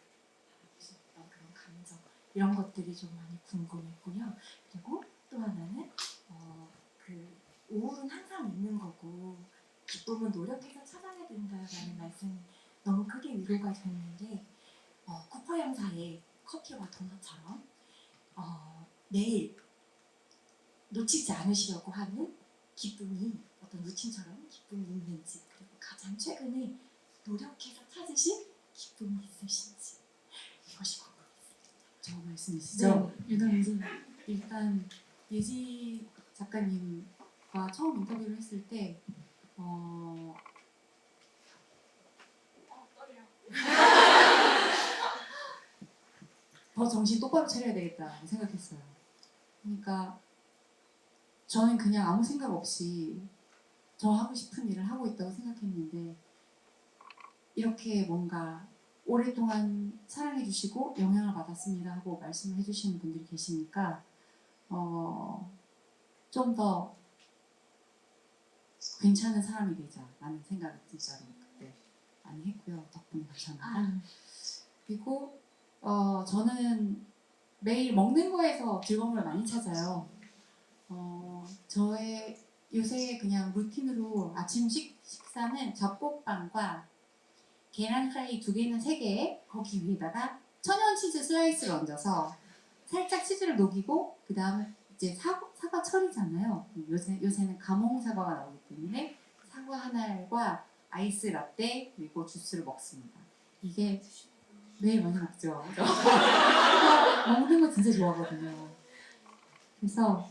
바라보셨던 그런 감정 이런 것들이 좀 많이 궁금했고요. 그리고 또 하나는 우울은 항상 있는 거고 기쁨은 노력해서 찾아야 된다라는 말씀이 너무 크게 위로가 됐는데 쿠퍼 형사의 커피와 도넛처럼 내일 놓치지 않으시려고 하는 기쁨이 어떤 루틴처럼 기쁨이 있는지, 그리고 가장 최근에 노력해서 찾으신 기쁨이 있으신지, 이것이 궁금했습니다.
저 말씀이시죠?
네.
유나님, 일단 예지 작가님과 처음 인터뷰를 했을 때 더 정신 똑바로 차려야 되겠다 생각했어요. 그러니까 저는 그냥 아무 생각 없이 저 하고 싶은 일을 하고 있다고 생각했는데 이렇게 뭔가 오랫동안 사랑해주시고 영향을 받았습니다 하고 말씀을 해주시는 분들이 계시니까 좀 더 괜찮은 사람이 되자라는 생각을 진짜로 그때 많이 했고요. 덕분에 감사합니다. 그리고 저는 매일 먹는 거에서 즐거움을 많이 찾아요. 저의 요새 그냥 루틴으로 아침 식사는 잡곡빵과 계란 프라이 2개는 3개, 거기 위에다가 천연 치즈 슬라이스를 얹어서 살짝 치즈를 녹이고 그 다음에 이제 사과철이잖아요. 요새는 가몽 사과가 나오기 때문에 사과 한 알과 아이스 라떼 그리고 주스를 먹습니다. 이게 매일 많이 먹죠. 먹는 거 진짜 좋아하거든요. 그래서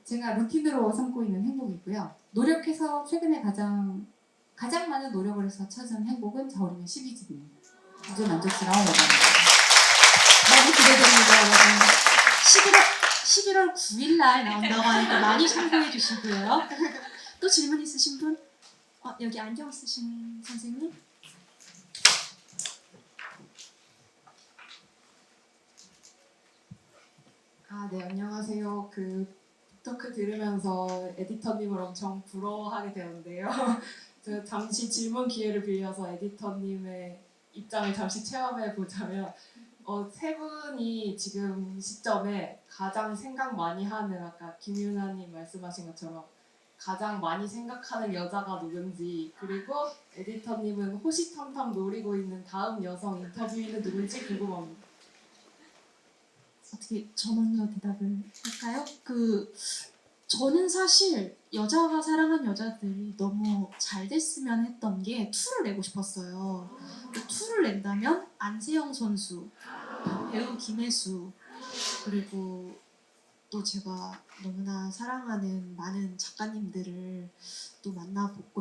제가 루틴으로 삼고 있는 행복이고요. 노력해서 최근에 가장 많은 노력을 해서 찾은 행복은 저울이면 12집입니다. 아주 만족스러운 여자입니다.
너무 기대됩니다, 여러분. 11월 9일 날 나온다고 하니까 많이 참고해 주시고요. 또 질문 있으신 분? 여기 안경 쓰신 선생님?
네, 안녕하세요. 토크 들으면서 에디터님을 엄청 부러워하게 되었는데요. 제가 잠시 질문 기회를 빌려서 에디터님의 입장을 잠시 체험해 보자면, 세 분이 지금 시점에 가장 생각 많이 하는, 아까 김유나님 말씀하신 것처럼 가장 많이 생각하는 여자가 누군지, 그리고 에디터님은 호시탐탐 노리고 있는 다음 여성 인터뷰인은 누군지 궁금합니다.
어떻게 저 먼저 대답을 할까요? 저는 사실 여자가 사랑한 여자들이 너무 잘 됐으면 했던 게 2를 내고 싶었어요. 2를 낸다면 안세영 선수, 배우 김혜수, 그리고 또 제가 너무나 사랑하는 많은 작가님들을 또 뵙고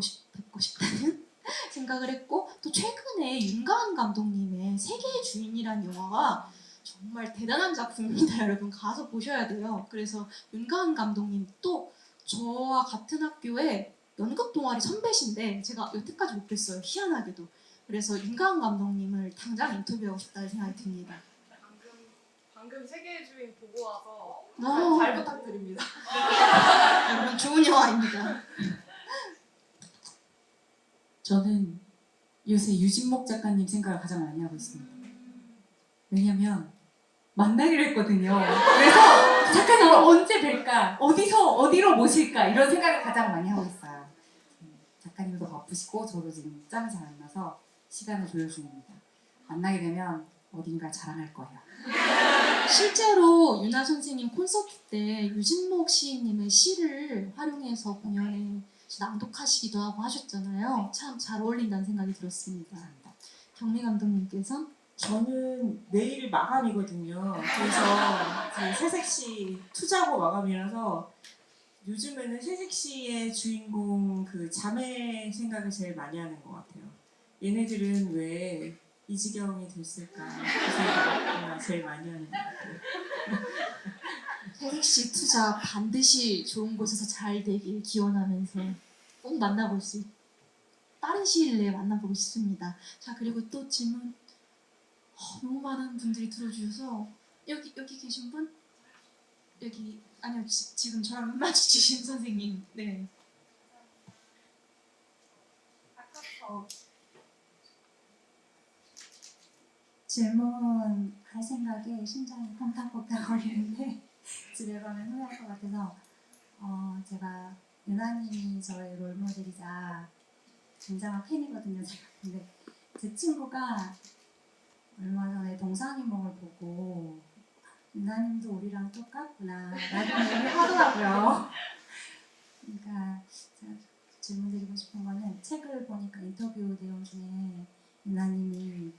싶다는 생각을 했고, 또 최근에 윤가은 감독님의 세계의 주인이란 영화가 정말 대단한 작품입니다. 여러분 가서 보셔야 돼요. 그래서 윤가은 감독님 또 저와 같은 학교에 연극 동아리 선배신데 제가 여태까지 못 뵀어요. 희한하게도. 그래서 윤가은 감독님을 당장 인터뷰하고 싶다는 생각이 듭니다.
방금 세계의 주인 보고 와서
어.
잘 부탁드립니다.
여러분 좋은 영화입니다.
저는 요새 유진목 작가님 생각을 가장 많이 하고 있습니다. 왜냐면 만나기로 했거든요. 그래서 작가님을 언제 뵐까? 어디로 모실까? 이런 생각을 가장 많이 하고 있어요. 작가님도 바쁘시고 저도 지금 짬이 잘 안 나서 시간을 조율 중입니다. 만나게 되면 어딘가 자랑할 거예요.
실제로 윤아 선생님 콘서트 때 유진목 시인님의 시를 활용해서 공연에 낭독하시기도 하고 하셨잖아요. 참 잘 어울린다는 생각이 들었습니다.
감사합니다.
경미 감독님께서
저는 내일 마감이거든요. 그래서 지금 새색시 투자고 마감이라서 요즘에는 새색시의 주인공 자매 생각을 제일 많이 하는 것 같아요. 얘네들은 왜 이 지경이 됐을까 그 생각을 제일 많이 하는 것 같아요.
새색시 투자 반드시 좋은 곳에서 잘 되길 기원하면서 꼭 만나볼 수 빠른 시일 내에 만나보고 싶습니다. 자, 그리고 또 질문 너무 많은 분들이 들어주셔서 여기 계신 분? 아니요, 지금 저랑 눈 마주치신 선생님. 네.
질문할 생각에 심장이 콩닥콩닥 거리는데 집에 가면 후회할 것 같아서 제가 유나님이 저의 롤모델이자 굉장한 팬이거든요. 제가. 근데 제 친구가 얼마 전에 동상이몽을 보고 유나님도 우리랑 똑같구나 라는 얘기를 하더라고요. 그러니까 제가 질문드리고 싶은 거는 책을 보니까 인터뷰 내용 중에 유나님이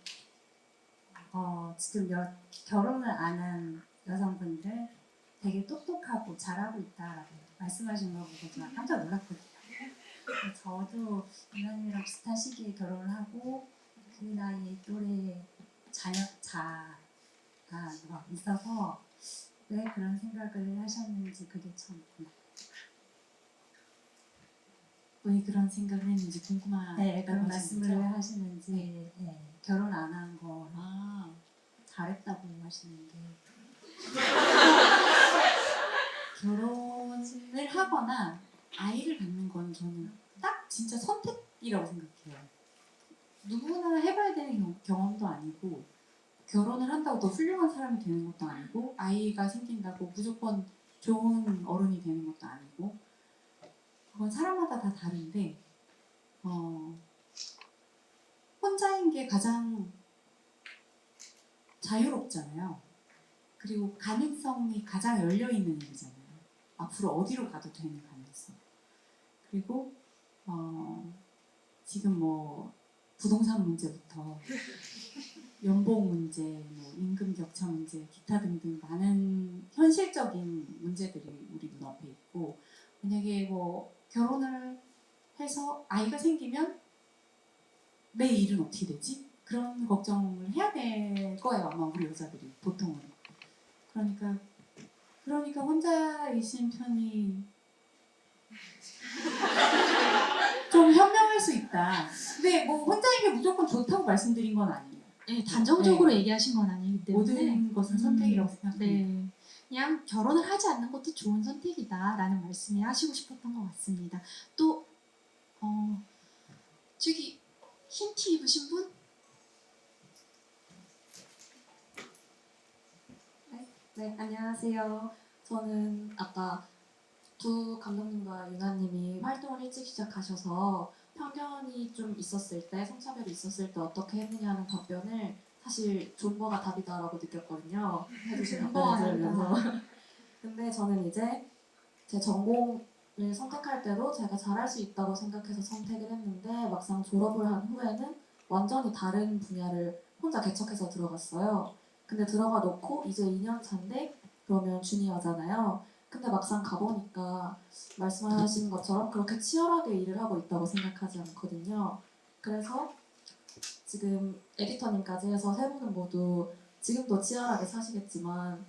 지금 결혼을 안 한 여성분들 되게 똑똑하고 잘하고 있다라고 말씀하신 거 보고 제가 깜짝 놀랐거든요. 저도 유나님이랑 비슷한 시기에 결혼을 하고 그 나이에 또래 자가 있어서 왜 그런 생각을 하셨는지 그게 참 궁금해요.
왜 그런 생각을 했는지 궁금하다고
네, 그런
하시는
말씀을 왜
거죠?
하시는지 네, 결혼 안 한 거
아,
잘했다고 하시는 게
결혼을 하거나 아이를 갖는 건 저는 딱 진짜 선택이라고 생각해요. 누구나 해봐야 되는 경험도 아니고 결혼을 한다고 더 훌륭한 사람이 되는 것도 아니고 아이가 생긴다고 무조건 좋은 어른이 되는 것도 아니고 그건 사람마다 다 다른데 혼자인 게 가장 자유롭잖아요. 그리고 가능성이 가장 열려있는 일이잖아요. 앞으로 어디로 가도 되는 가능성. 그리고 지금 뭐 부동산 문제부터 연봉 문제, 뭐 임금 격차 문제, 기타 등등 많은 현실적인 문제들이 우리 눈앞에 있고 만약에 뭐 결혼을 해서 아이가 생기면 내 일은 어떻게 되지? 그런 걱정을 해야 될 거예요 아마 우리 여자들이 보통은. 그러니까 혼자이신 편이 좀 현명할 수 있다. 근데 뭐 혼자인 게 무조건 좋다고 말씀드린 건 아니에요.
네, 단정적으로
네.
얘기하신 건 아니기 때문에
모든 것은 선택이라고 생각합니다.
네, 그냥 결혼을 하지 않는 것도 좋은 선택이다라는 말씀을 하시고 싶었던 것 같습니다. 또 저기 흰 티 입으신 분?
네, 안녕하세요. 저는 아까 두 감독님과 유나님이 활동을 일찍 시작하셔서 편견이 좀 있었을 때, 성차별이 있었을 때 어떻게 했느냐는 답변을 사실 존버가 답이다라고 느꼈거든요. 해주신 답변을 들으면서. 근데 저는 이제 제 전공을 선택할 때도 제가 잘할 수 있다고 생각해서 선택을 했는데 막상 졸업을 한 후에는 완전히 다른 분야를 혼자 개척해서 들어갔어요. 근데 들어가 놓고 이제 2년 차인데 그러면 주니어잖아요. 근데 막상 가보니까 말씀하신 것처럼 그렇게 치열하게 일을 하고 있다고 생각하지 않거든요. 그래서 지금 에디터님까지 해서 세 분은 모두 지금도 치열하게 사시겠지만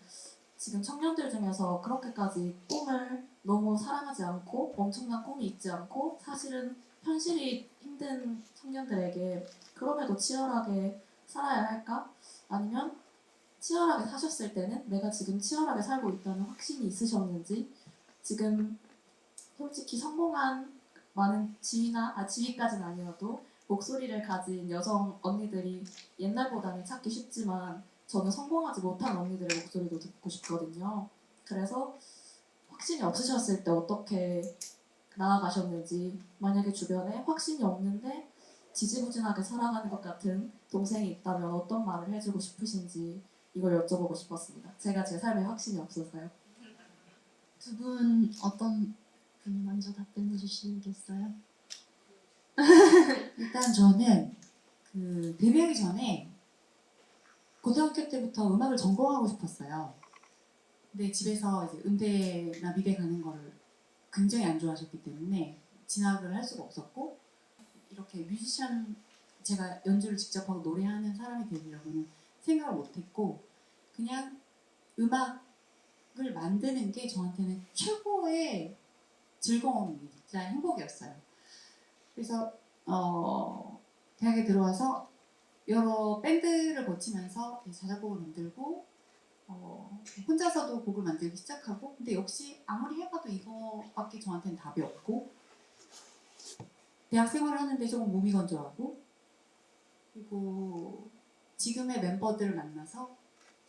지금 청년들 중에서 그렇게까지 꿈을 너무 사랑하지 않고 엄청난 꿈이 있지 않고 사실은 현실이 힘든 청년들에게 그럼에도 치열하게 살아야 할까? 아니면 치열하게 사셨을 때는 내가 지금 치열하게 살고 있다는 확신이 있으셨는지 지금 솔직히 성공한 많은 지위까지는 아니어도 목소리를 가진 여성 언니들이 옛날보다는 찾기 쉽지만 저는 성공하지 못한 언니들의 목소리도 듣고 싶거든요. 그래서 확신이 없으셨을 때 어떻게 나아가셨는지 만약에 주변에 확신이 없는데 지지부진하게 살아가는 것 같은 동생이 있다면 어떤 말을 해주고 싶으신지 이걸 여쭤보고 싶었습니다. 제가 제 삶에 확신이 없어서요.
두 분 어떤 분이 먼저 답변해 주시겠어요?
일단 저는 그 데뷔하기 전에 고등학교 때부터 음악을 전공하고 싶었어요. 근데 집에서 이제 음대나 미대 가는 거를 굉장히 안 좋아하셨기 때문에 진학을 할 수가 없었고 이렇게 뮤지션 제가 연주를 직접 하고 노래하는 사람이 되려고는 생각을 못했고 그냥 음악을 만드는 게 저한테는 최고의 즐거움이자 행복이었어요. 그래서 대학에 들어와서 여러 밴드를 거치면서 자작곡을 만들고 혼자서도 곡을 만들기 시작하고 근데 역시 아무리 해봐도 이거밖에 저한테는 답이 없고 대학 생활을 하는데 조금 몸이 건조하고 그리고 지금의 멤버들을 만나서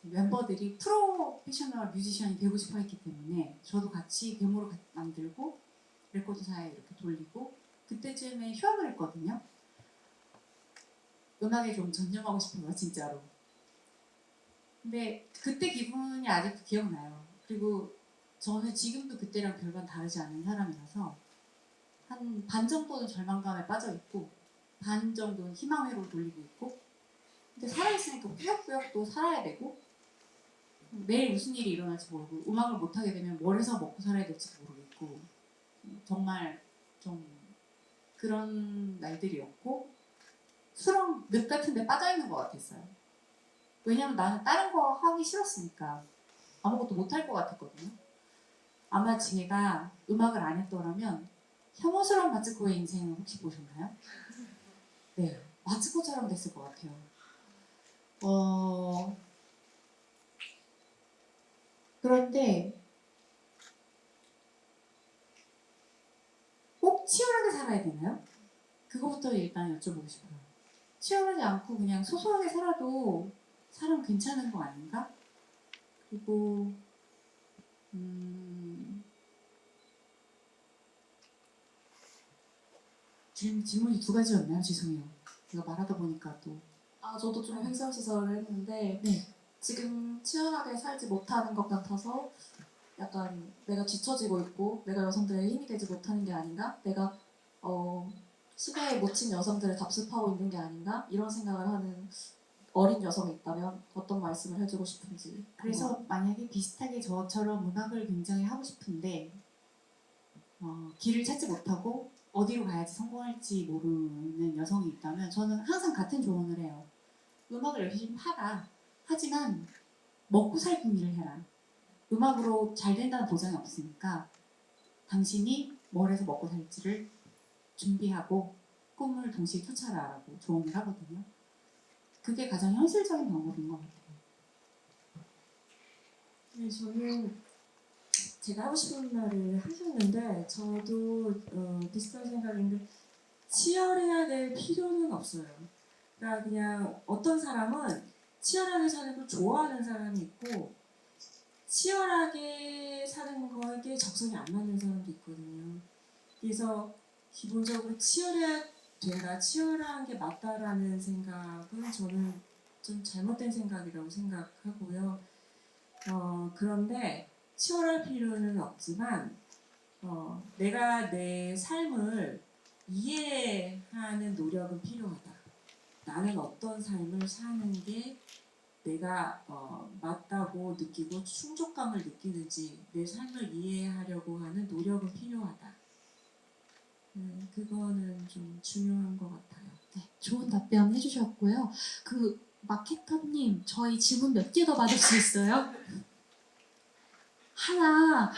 멤버들이 프로페셔널 뮤지션이 되고 싶어 했기 때문에 저도 같이 데모를 만들고 레코드사에 이렇게 돌리고 그때쯤에 휴학을 했거든요. 음악에 좀 전념하고 싶어서 진짜로. 근데 그때 기분이 아직도 기억나요. 그리고 저는 지금도 그때랑 별반 다르지 않은 사람이라서 한 반 정도는 절망감에 빠져 있고 반 정도는 희망회로 돌리고 있고 근데 살아있으니까 꾸역꾸역 또 살아야 되고 내일 무슨 일이 일어날지 모르고 음악을 못하게 되면 뭘 해서 먹고 살아야 될지도 모르겠고 정말 좀 그런 날들이었고 수렁 늪 같은 데 빠져있는 것 같았어요. 왜냐면 나는 다른 거 하기 싫었으니까 아무것도 못할 것 같았거든요. 아마 제가 음악을 안 했더라면 혐오스러운 마츠코의 인생을 혹시 보셨나요? 네, 마츠코처럼 됐을 것 같아요. 그런데 꼭 치열하게 살아야 되나요? 그거부터 일단 여쭤보고 싶어요. 치열하지 않고 그냥 소소하게 살아도 사람 괜찮은 거 아닌가? 그리고 질문이 두 가지였나요? 죄송해요. 제가 말하다 보니까 또
저도 좀 횡설수설을 했는데
네.
지금 치열하게 살지 못하는 것 같아서 약간 내가 뒤처지고 있고 내가 여성들의 힘이 되지 못하는 게 아닌가? 내가 시대에 묻힌 여성들을 답습하고 있는 게 아닌가? 이런 생각을 하는 어린 여성이 있다면 어떤 말씀을 해주고 싶은지.
그래서 만약에 비슷하게 저처럼 음악을 굉장히 하고 싶은데 길을 찾지 못하고 어디로 가야지 성공할지 모르는 여성이 있다면 저는 항상 같은 조언을 해요. 음악을 열심히 하라. 하지만 먹고 살기 일을 해라. 음악으로 잘 된다는 보장이 없으니까 당신이 뭘 해서 먹고 살지를 준비하고 꿈을 동시에 쫓아라라고 조언을 하거든요. 그게 가장 현실적인 방법인 것 같아요.
네, 저는 제가 하고 싶은 말을 하셨는데 저도 비슷한 생각인데 치열해야 될 필요는 없어요. 그러니까 그냥 어떤 사람은 치열하게 사는 걸 좋아하는 사람이 있고 치열하게 사는 거에 적성이 안 맞는 사람도 있거든요. 그래서 기본적으로 치열해야 된다, 치열한 게 맞다라는 생각은 저는 좀 잘못된 생각이라고 생각하고요. 그런데 치열할 필요는 없지만 내가 내 삶을 이해하는 노력은 필요하다. 나는 어떤 삶을 사는 게 내가 맞다고 느끼고 충족감을 느끼는지 내 삶을 이해하려고 하는 노력은 필요하다. 그거는 좀 중요한 것 같아요.
네, 좋은 답변 해주셨고요. 그 마케터님, 저희 질문 몇 개 더 받을 수 있어요? 하나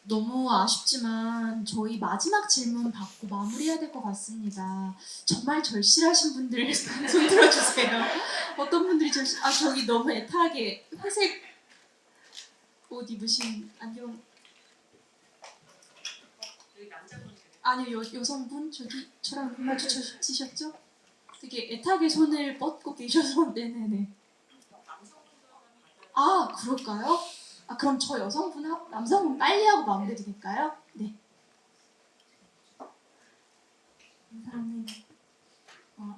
너무 아쉽지만 저희 마지막 질문 받고 마무리해야 될 것 같습니다. 정말 절실하신 분들 손 들어주세요. 어떤 분들이 저기 너무 애타게 회색 옷 입으신 안경 아니요 여성분 저기 저랑 마주치셨죠? 되게 애타게 손을 뻗고 계셔서 네네네. 아 그럴까요? 그럼 저 여성분 하고 남성분 빨리 하고 마무리 드릴까요? 네.
감사합니다.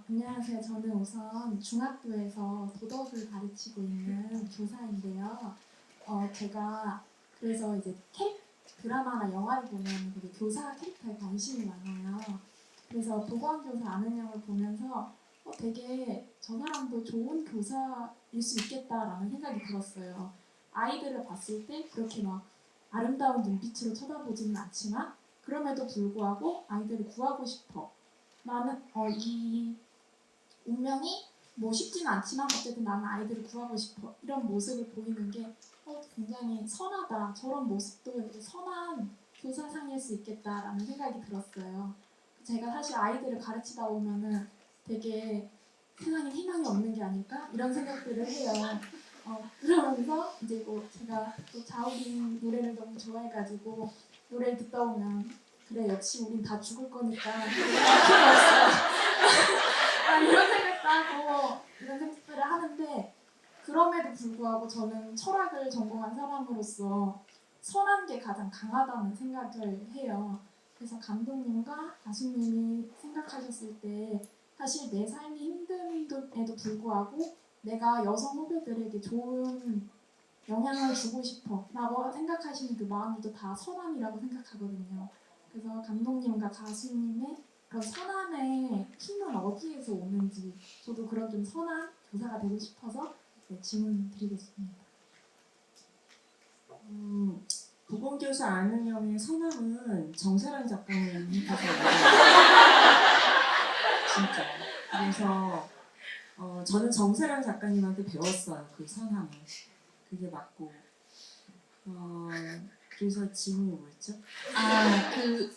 안녕하세요. 저는 우선 중학교에서 도덕을 가르치고 있는 교사인데요. 제가 그래서 이제 드라마나 영화를 보면 되게 교사 캐릭터에 관심이 많아요. 그래서 보건교사 아는 형을 보면서 되게 저 사람도 좋은 교사일 수 있겠다라는 생각이 들었어요. 아이들을 봤을 때 그렇게 막 아름다운 눈빛으로 쳐다보지는 않지만 그럼에도 불구하고 아이들을 구하고 싶어. 나는 이 운명이 뭐 쉽지는 않지만 어쨌든 나는 아이들을 구하고 싶어. 이런 모습을 보이는 게 굉장히 선하다. 저런 모습도 이제 선한 교사상일 수 있겠다라는 생각이 들었어요. 제가 사실 아이들을 가르치다 보면은 되게 세상에 희망이 없는 게 아닐까 이런 생각들을 해요. 그러면서 이제 뭐 제가 또 자우림 노래를 너무 좋아해가지고 노래를 듣다 보면 그래 역시 우린 다 죽을 거니까 이런 생각도 하고 이런 생각들을 하는데 그럼에도 불구하고 저는 철학을 전공한 사람으로서 선한 게 가장 강하다는 생각을 해요. 그래서 감독님과 가수님이 생각하셨을 때 사실 내 삶이 힘듦에도 불구하고 내가 여성 후배들에게 좋은 영향을 주고 싶어 라고 생각하시는 그 마음도 다 선함이라고 생각하거든요. 그래서 감독님과 가수님의 그런 선함의 힘은 어디에서 오는지 저도 그런 좀 선한 교사가 되고 싶어서 질문 드리겠습니다.
보건교사 아는형의 선함은 정사랑 작가님께서 진짜. 그래서 저는 정사랑 작가님한테 배웠어요. 그 선함을. 그게 맞고. 그래서 질문이 뭐였죠?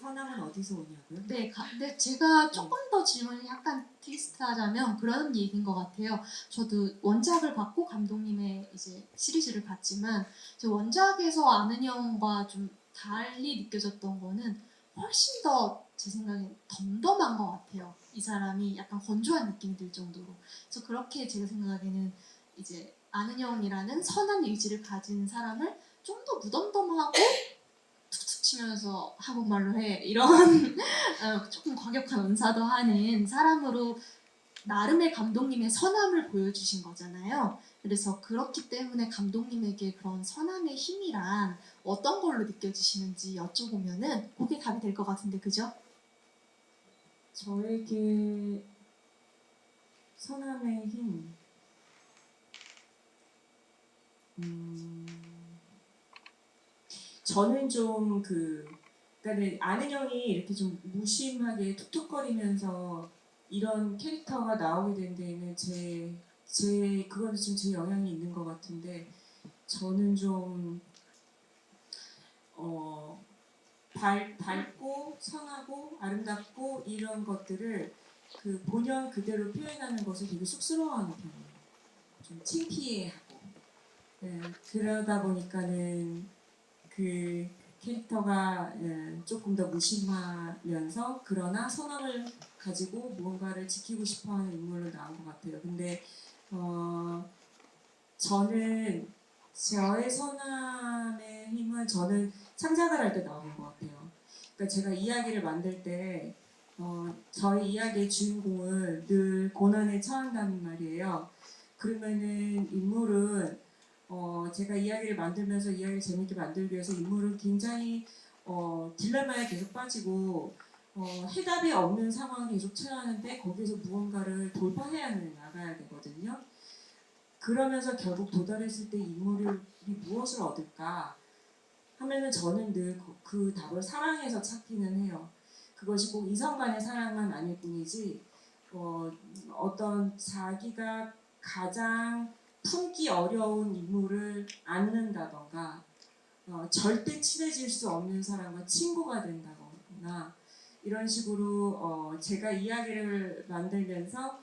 선함은 어디서 오냐고요?
네, 근데 제가 조금 더 질문을 약간 트위스트하자면 그런 얘기인 것 같아요. 저도 원작을 받고 감독님의 이제 시리즈를 봤지만 제 원작에서 아는 형과 좀 달리 느껴졌던 거는 훨씬 더 제 생각엔 덤덤한 것 같아요. 이 사람이 약간 건조한 느낌이 들 정도로. 그래서 그렇게 제가 생각하기에는 이제 아는 형이라는 선한 의지를 가진 사람을 좀 더 무덤덤하고 툭툭 치면서 한국말로 해 이런 조금 과격한 언사도 하는 사람으로 나름의 감독님의 선함을 보여주신 거잖아요. 그래서 그렇기 때문에 감독님에게 그런 선함의 힘이란 어떤 걸로 느껴지시는지 여쭤보면은 그게 답이 될 것 같은데 그죠?
저에게 선함의 힘. 저는 좀 그러니까 아는 형이 이렇게 좀 무심하게 툭툭거리면서 이런 캐릭터가 나오게 된 데에는 그거는 좀 제 영향이 있는 것 같은데 저는 좀 밝고 선하고 아름답고 이런 것들을 그 본연 그대로 표현하는 것을 되게 쑥스러워하는 편이에요. 좀 창피해하고. 네, 그러다 보니까는 그 캐릭터가 조금 더 무심하면서 그러나 선함을 가지고 무언가를 지키고 싶어하는 인물로 나온 것 같아요. 근데 저는 저의 선함의 힘은 저는 창작을 할 때 나오는 것 같아요. 그러니까 제가 이야기를 만들 때 저희 이야기의 주인공은 늘 고난에 처한다는 말이에요. 그러면은 인물은 제가 이야기를 만들면서 이야기를 재밌게 만들기 위해서 인물은 굉장히 딜레마에 계속 빠지고 해답이 없는 상황에 계속 처하는데 거기서 무언가를 돌파해야 나가야 되거든요. 그러면서 결국 도달했을 때 인물이 무엇을 얻을까 하면은 저는 늘 그 답을 사랑에서 찾기는 해요. 그것이 꼭 이성 간의 사랑만 아닐 뿐이지 어떤 자기가 가장 품기 어려운 인물을 안는다던가 절대 친해질 수 없는 사람과 친구가 된다거나 이런 식으로 제가 이야기를 만들면서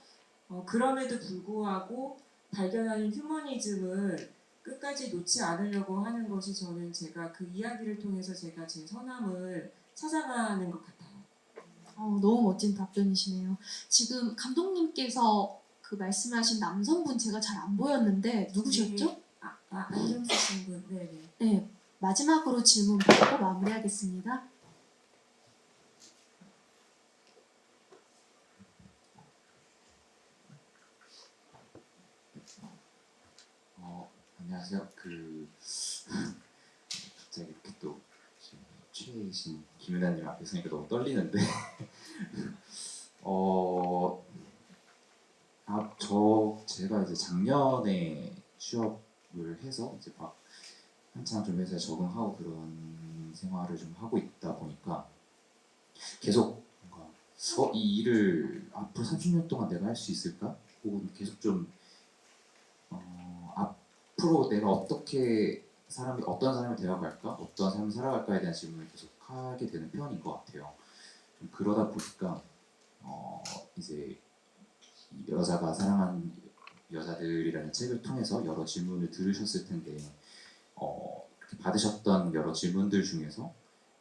그럼에도 불구하고 발견하는 휴머니즘을 끝까지 놓지 않으려고 하는 것이 저는 제가 그 이야기를 통해서 제가 제 선함을 찾아가는 것 같아요.
너무 멋진 답변이시네요. 지금 감독님께서 그 말씀하신 남성분 제가 잘 안 보였는데 누구셨죠?
안정수 신분. 네네.
네, 마지막으로 질문 받고 마무리하겠습니다.
안녕하세요. 갑자기 이렇게 또 최애이신 김은아님 앞에 서니까 너무 떨리는데 제가 이제 작년에 취업을 해서 이제 막 한창 좀 회사에 적응하고 그런 생활을 좀 하고 있다 보니까 계속 뭔가 이 일을 앞으로 30년 동안 내가 할 수 있을까? 혹은 계속 좀 앞으로 내가 어떤 사람을 대화할까? 어떤 삶을 살아갈까에 대한 질문을 계속 하게 되는 편인 것 같아요. 좀 그러다 보니까 이제 여자가 사랑한 여자들이라는 책을 통해서 여러 질문을 들으셨을 텐데 이렇게 받으셨던 여러 질문들 중에서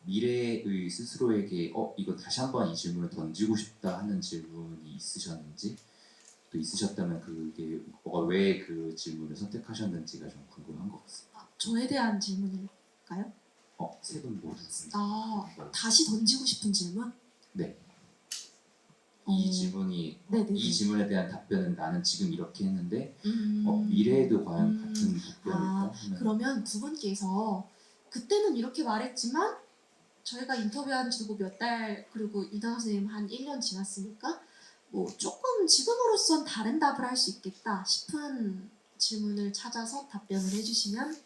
미래의 스스로에게 이거 다시 한번 이 질문을 던지고 싶다 하는 질문이 있으셨는지 또 있으셨다면 그게 왜 그 질문을 선택하셨는지가 좀 궁금한 것 같습니다.
저에 대한 질문일까요?
세 분 모두.
다시 던지고 싶은 질문?
네. 이 질문이
네네.
이 질문에 대한 답변은 나는 지금 이렇게 했는데
음.
미래에도 과연 같은 답변일까?
아,
하면
그러면 두 분께서 그때는 이렇게 말했지만 저희가 인터뷰한 지도 몇 달 그리고 이단 선생님 한 1년 지났으니까 뭐 조금 지금으로선 다른 답을 할 수 있겠다 싶은 질문을 찾아서 답변을 해주시면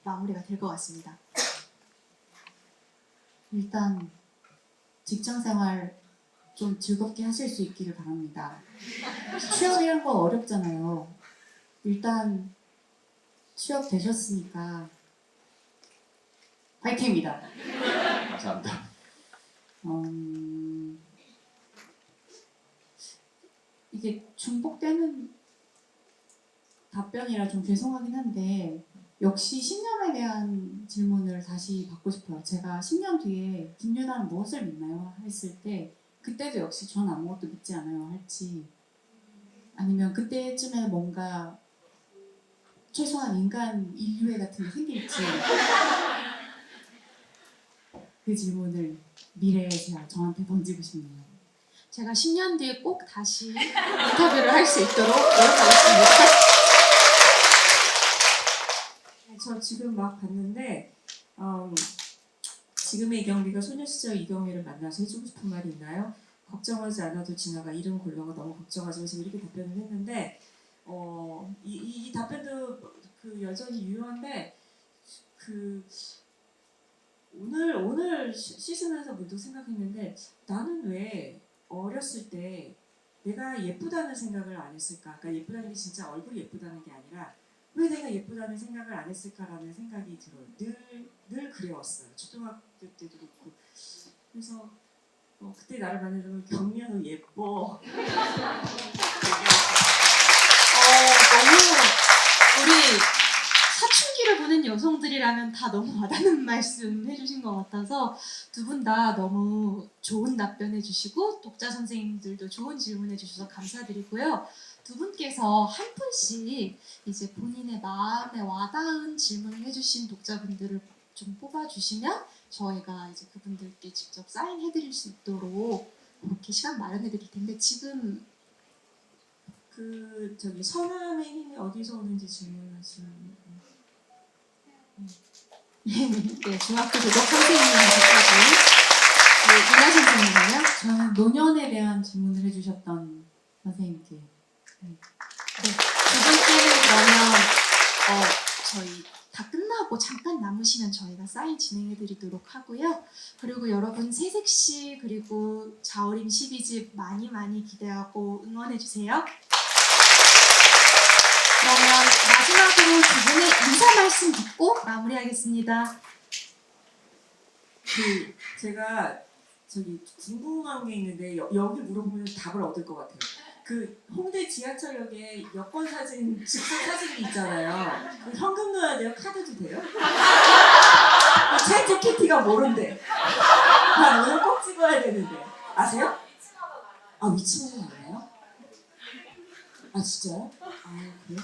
마무리가 될 것 같습니다.
일단 직장생활 좀 즐겁게 하실 수 있기를 바랍니다. 취업이란 건 어렵잖아요. 일단 취업 되셨으니까 파이팅입니다.
감사합니다.
이게 중복되는 답변이라 좀 죄송하긴 한데 역시 10년에 대한 질문을 다시 받고 싶어요. 제가 10년 뒤에 김유나는 무엇을 믿나요? 했을 때 그때도 역시 전 아무것도 믿지 않아요 할지 아니면 그때쯤에 뭔가 최소한 인간 인류애 같은 게 생길지 그 질문을 미래에 제가 저한테 던지고 싶네요.
제가 10년 뒤에 꼭 다시 인터뷰를 할 수 있도록 노력하겠습니다.
저 지금 막 봤는데 지금의 이경미가 소녀시절 이경미를 만나서 해주고 싶은 말이 있나요? 걱정하지 않아도 지나가 이른 골로가 너무 걱정하지 마시고 이렇게 답변을 했는데 이 답변도 그 여전히 유효한데 그 오늘 씻으면서 문득 생각했는데 나는 왜 어렸을 때 내가 예쁘다는 생각을 안 했을까? 그러니까 예쁘다는 게 진짜 얼굴이 예쁘다는 게 아니라 왜 내가 예쁘다는 생각을 안 했을까라는 생각이 들어요. 늘 그래왔어요. 초등학교 때도 그렇고. 그래서 그때 나를 만나면 경미야 너 예뻐.
너무 우리 사춘기를 보낸 여성들이라면 다 너무 와닿는 말씀 해주신 것 같아서 두 분 다 너무 좋은 답변 해주시고 독자 선생님들도 좋은 질문 해주셔서 감사드리고요. 두 분께서 한 분씩 이제 본인의 마음에 와닿은 질문을 해주신 독자분들을 좀 뽑아주시면 저희가 이제 그분들께 직접 사인해드릴 수 있도록 이렇게 시간 마련해드릴 텐데 지금
그 저기 성함의 힘이 어디서 오는지 질문하시는
네, 중학교 도덕 선생님이셨다고 네, 이나 선생님은요?
저는 노년에 대한 질문을 해주셨던 선생님께
두 분께는 그러면 저희 다 끝나고 잠깐 남으시면 저희가 사인 진행해드리도록 하고요. 그리고 여러분 새색시 그리고 자우림 12집 많이 기대하고 응원해주세요. 그러면 마지막으로 두 분의 인사 말씀 듣고 마무리하겠습니다.
그 제가 저기 궁금한 게 있는데 여기 물어보면 답을 얻을 것 같아요. 그 홍대 지하철역에 여권 사진, 즉석 사진이 있잖아요. 그 현금 넣어야 돼요? 카드도 돼요? 챗 GPT가 모른대. 나 오늘 꼭 찍어야 되는데. 아세요? 아 위치마다 알아요? 아 진짜요? 아 그래요?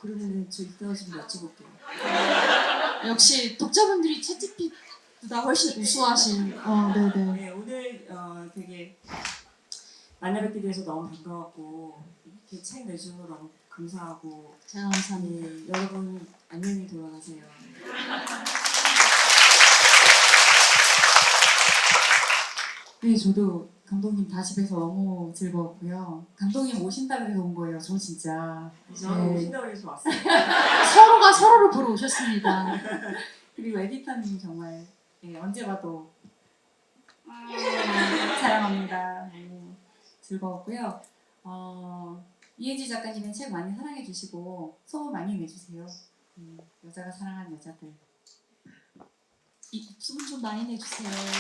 그러면은 저 이따가 좀 여쭤볼게요.
역시 독자분들이 채찍피보다 훨씬 우수하신 네네.
네 오늘 되게 만나뵙게 돼서 너무 반가웠고 이렇게 책 내주셔서 너무 감사하고
제가 감사합니다.
네, 여러분 안녕히 돌아가세요.
네, 저도 감독님 다시 뵈서 너무 즐거웠고요. 감독님 오신다고 해서 온 거예요. 저 진짜.
저는
네.
오신다고 해서 왔어요.
서로가 서로를 보러 오셨습니다.
그리고 에디터님 정말 언제 봐도 사랑합니다. 너무 즐거웠고요. 이혜지 작가님은 책 많이 사랑해 주시고 소문 많이 내주세요. 여자가 사랑하는 여자들.
이 소문 좀 많이 내주세요, 여러분.